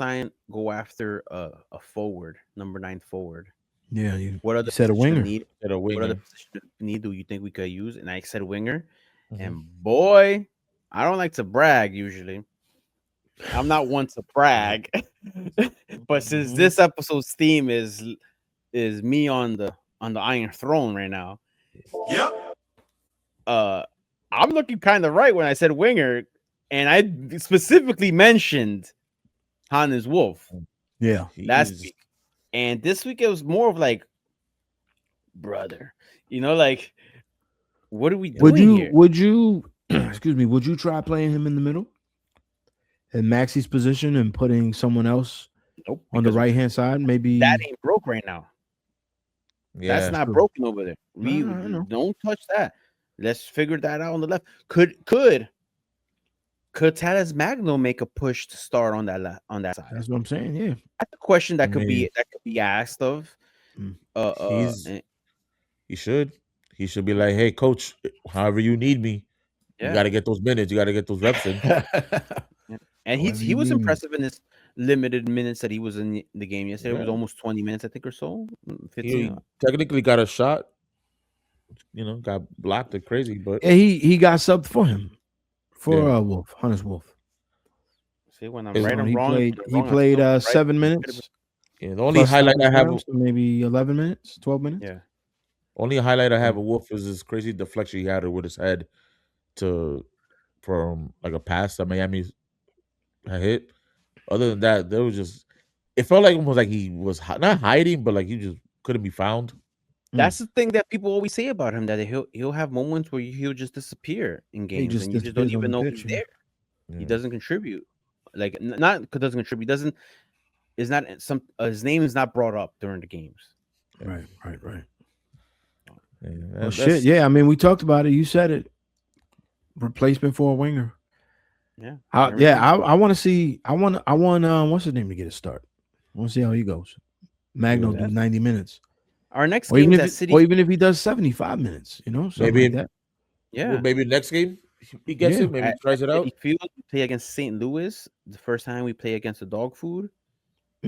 go after a forward, number 9 forward. Yeah, what other said a winger. What other position do you think we could use? And I said winger. Mm-hmm. And boy, I don't like to brag usually. I'm not one to brag, but since this episode's theme is me on the Iron Throne right now. Yep. I'm looking kind of right when I said winger, and I specifically mentioned Hannes Wolf. Yeah, last week, and this week it was more of like, brother, like, what are we doing here? Would you, excuse me, would you try playing him in the middle, in Maxi's position, and putting someone else on the right hand side? Maybe that ain't broke right now. Yeah, that's not broken over there. We don't touch that. Let's figure that out on the left. Could Tadas Magno make a push to start on that side? That's what I'm saying. Yeah, that's a question that could be asked of. He should be like, hey, coach, however you need me, You got to get those minutes. You got to get those reps in. Yeah. And Whatever he you was need. impressive in his limited minutes that he was in the game yesterday. It was Yeah. almost 20 minutes, I think, or so. He 15. technically got a shot. Got blocked it crazy, but Yeah, he got subbed for him for Wolf, Hunter's Wolf. See, when I'm Is- right, I'm He wrong. played. When I'm He wrong, I'm played still right. 7 minutes. yeah, the only plus highlight I time have, so maybe 11 minutes, 12 minutes. Yeah. only highlight I have of Wolf is this crazy deflection he had with his head from like a pass that Miami had hit. Other than that, there was just it felt like almost like he was not hiding, but like he just couldn't be found. That's the thing that people always say about him, that he'll have moments where he'll just disappear in games just and you just don't disappears on even the know pitch, he's yeah. there. Yeah. He doesn't contribute. Like not doesn't contribute. Doesn't is not some his name is not brought up during the games. Right. Yeah, Well, shit. Yeah, I mean, we talked about it. You said it. Replacement for a winger. Yeah. I want to see. I want. What's his name to get a start? I want to see how he goes. Magno do 90 minutes. Our next Or game even, is if at City. or even if he does 75 minutes, something Maybe like that. Yeah. Well, maybe next game he gets Yeah. it. Maybe he tries it out. City Field, we play against St. Louis. The first time we play against the dog food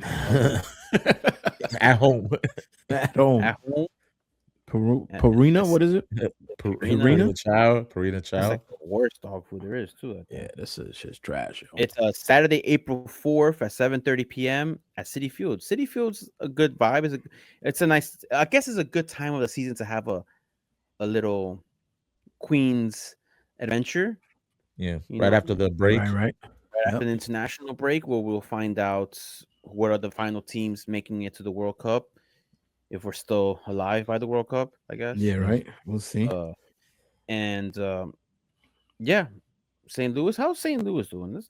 At home. At home. at home. Purina, what is it? Purina. Purina It's Chow. like the worst dog food there is too. Yeah, this is just trash. Yo. It's Saturday, April 4th at 7:30 p.m. at City Field. City Field's a good vibe. It's a nice. I guess it's a good time of the season to have a little Queens adventure. Yeah, You right know, after the break. Right. After the international break, where we'll find out what are the final teams making it to the World Cup, if we're still alive by the World Cup, I guess. Yeah, right. We'll see. Yeah, St. Louis. How's St. Louis doing?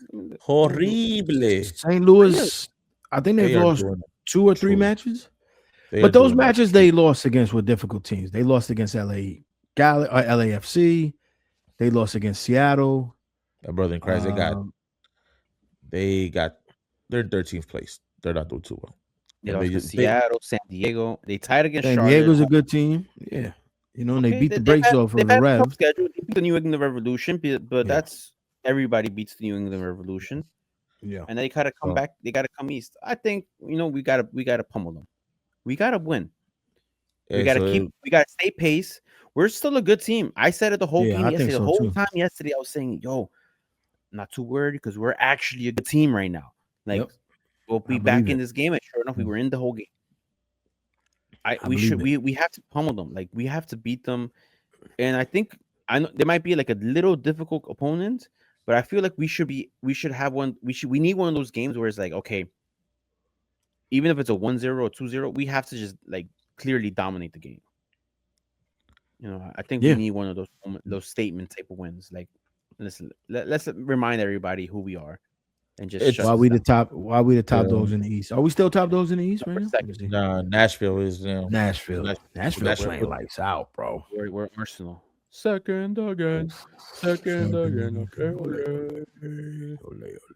Horrible. St. Louis, I think they've They are lost doing 2 or 3 true. matches. They But are those doing matches they lost against were difficult teams. They lost against LAFC. They lost against Seattle. that brother in Christ. They're in 13th place. They're not doing too well. They lost against Seattle, San Diego. They tied against San Charlotte. Diego's a good team. Yeah. And they beat the brakes off of the They've had a Rev. tough schedule. They beat the New England Revolution, but that's everybody beats the New England Revolution. Yeah. And they gotta come back. They gotta come east. I think we gotta pummel them. We gotta win. We gotta stay pace. We're still a good team. I said it the whole game yesterday. The whole time yesterday, I was saying, not too worried because we're actually a good team right now. Like we'll be back in this game, and sure enough, we were in the whole game. We have to pummel them. Like we have to beat them. And I know there might be like a little difficult opponent, but I feel like we should have one. We need one of those games where it's like, okay, even if it's a 1-0 or 2-0, we have to just like clearly dominate the game. I think we need one of those statement type of wins. Like, listen, let's remind everybody who we are, and just why we the top dogs in the East. Are we still top dogs in the East right now? Nah, Nashville is now. Nashville playing lights out, bro. We're Arsenal. Second again. Okay.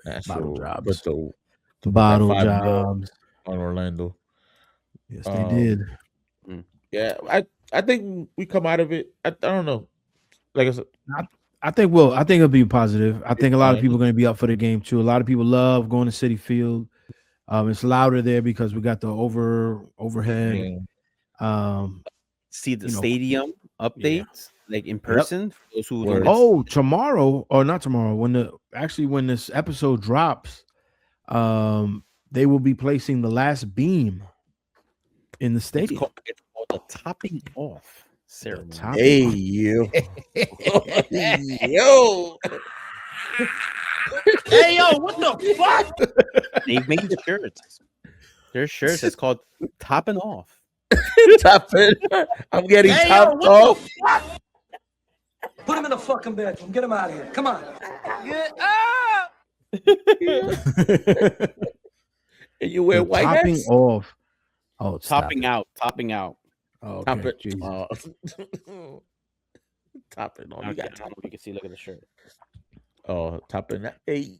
Nashville. Bottle jobs on Orlando. Yes, they did. Yeah, I think we come out of it. I don't know. Like I said, I think it'll be positive. I think a lot of people are going to be up for the game too. A lot of people love going to City Field. It's louder there because we got the overhead. See the stadium updates like in person. For those who tomorrow or not tomorrow when this episode drops, they will be placing the last beam in the stadium. It's called the topping off ceremony. Hey you, yo. Hey yo, what the fuck? They've made shirts. There's shirts. It's called topping off. Topping. I'm getting topped off. Put him in the fucking bedroom. Get him out of here. Come on. Get up. And you wear white topping hats? Off. Oh, topping out. Oh, okay. Topping off. You can see. Look at the shirt. Oh, topping that. Hey.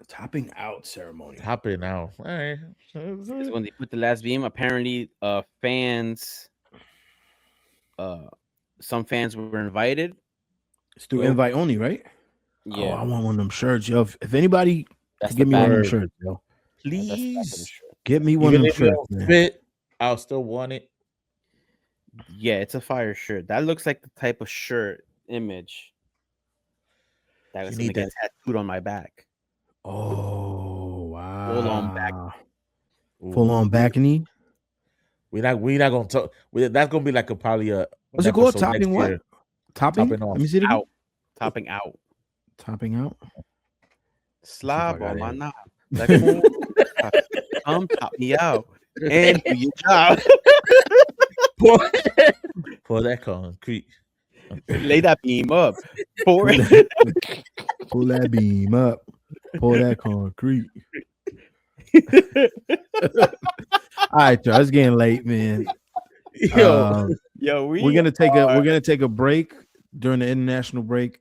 Topping out ceremony. Topping out. All right. It's when they put the last beam. Apparently, fans. Some fans were invited, It's through Yo. invite only, right? Yeah, Oh, I want one of them shirts, yo. If anybody that's could give the me one of them back. shirts, yo. That's the back of the Please. shirt. Get me one Even of them if it shirts, don't man. fit, I'll still want it. Yeah, it's a fire shirt. That looks like the type of shirt image that You is gonna need get that. tattooed on my back. Oh Full on back. wow. Ooh. Full on back knee. We're not gonna talk. That's gonna be like probably a What's it called? episode next Topping what? year. Topping? Topping off. Let me see it again. Out. Topping out. Topping out. Slob got on it. my knob. Like, ooh, come top me out and do your job. Pour that concrete. Lay that beam up. Pour Pull it. Pull that beam up. Pull that concrete. All right, y'all. It's getting late, man. Yo, Yo, We're gonna take a break during the international break.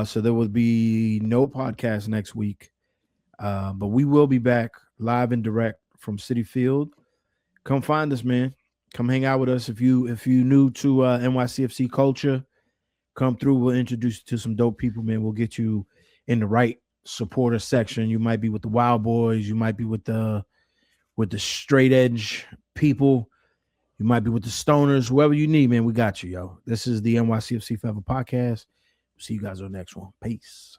So there will be no podcast next week. But we will be back live and direct from Citi Field. Come find us, man. Come hang out with us. If you new to NYCFC culture, come through. We'll introduce you to some dope people, man. We'll get you in the right supporter section. You might be with the Wild Boys. You might be with the straight edge people. You might be with the stoners. Whoever you need, man, we got you, yo. This is the NYCFC Forever podcast. See you guys on the next one. Peace.